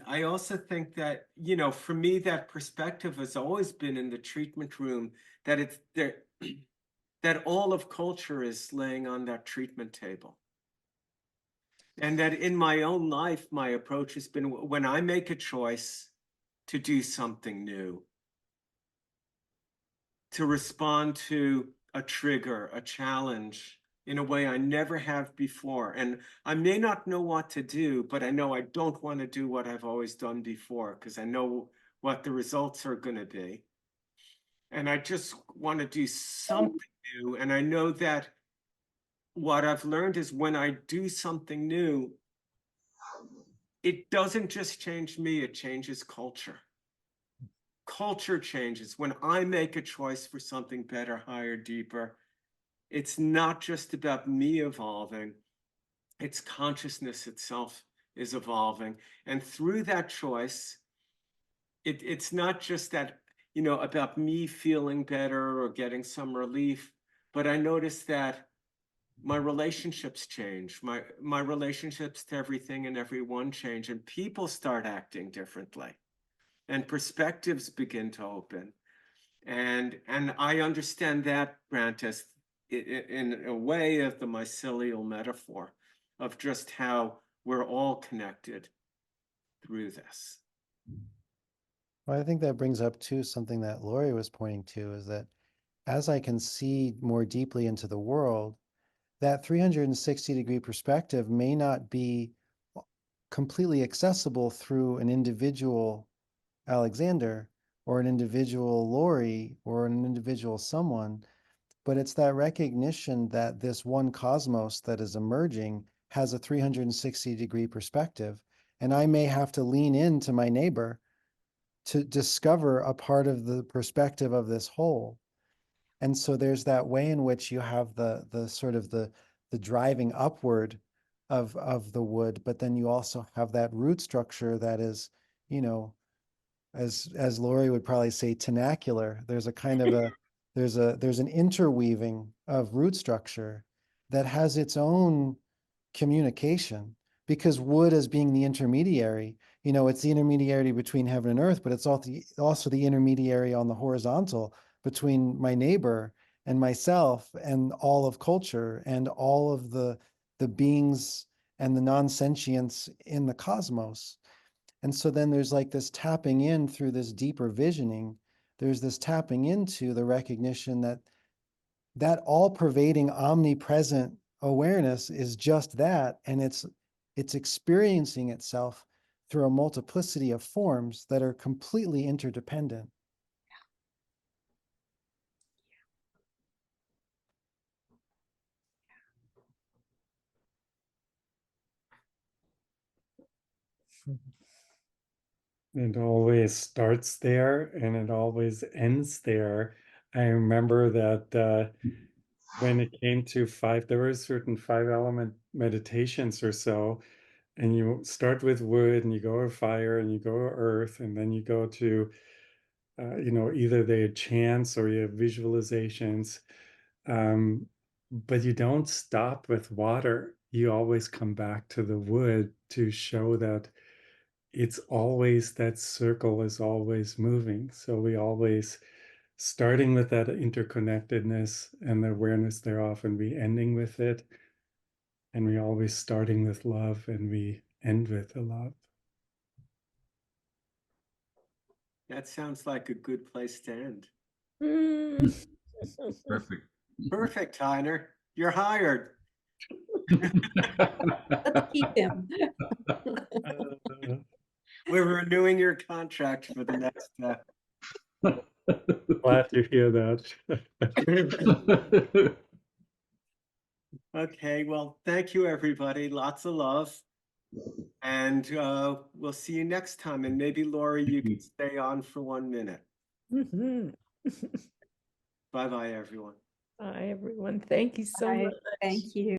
I also think that, you know, for me, that perspective has always been in the treatment room, that it's there, that all of culture is laying on that treatment table. And that in my own life, my approach has been when I make a choice to do something new, to respond to a trigger, a challenge, in a way I never have before. And I may not know what to do, but I know I don't want to do what I've always done before because I know what the results are going to be. And I just want to do something new. And I know that what I've learned is when I do something new, it doesn't just change me, it changes culture. Culture changes. When I make a choice for something better, higher, deeper, it's not just about me evolving, it's consciousness itself is evolving. And through that choice, it's not just that, you know, about me feeling better or getting some relief, but I notice that my relationships change, my relationships to everything and everyone change, and people start acting differently, and perspectives begin to open. And I understand that, Brandt, as in a way of the mycelial metaphor of just how we're all connected through this. Well, I think that brings up too something that Lorie was pointing to, is that as I can see more deeply into the world, that 360-degree perspective may not be completely accessible through an individual Alexander or an individual Lorie or an individual someone, but it's that recognition that this one cosmos that is emerging has a 360-degree perspective. And I may have to lean into my neighbor to discover a part of the perspective of this whole. And so there's that way in which you have the sort of the driving upward of the wood, but then you also have that root structure that is, you know, as Lorie would probably say, tenacular. There's a kind of a there's an interweaving of root structure that has its own communication, because wood, as being the intermediary, you know, it's the intermediary between heaven and earth, but it's also the intermediary on the horizontal between my neighbor and myself and all of culture and all of the beings and the non-sentience in the cosmos. And so then there's like this tapping in through this deeper visioning. There's this tapping into the recognition that that all-pervading, omnipresent awareness is just that, and it's experiencing itself through a multiplicity of forms that are completely interdependent. It always starts there and it always ends there. I remember that when it came to there were certain 5-element meditations or so, and you start with wood and you go to fire and you go to earth, and then you go to, either they had chants or you have visualizations. But you don't stop with water. You always come back to the wood to show that it's always, that circle is always moving. So we always starting with that interconnectedness and the awareness thereof, and we ending with it. And we always starting with love and we end with the love. That sounds like a good place to end. Perfect. Perfect, Heiner. You're hired. Let's keep him. We're renewing your contract for the next. Glad to hear that. Okay, well, thank you, everybody. Lots of love. And we'll see you next time. And maybe, Lorie, you can stay on for 1 minute. Bye-bye, everyone. Bye, everyone. Thank you so Bye. much. Thank you.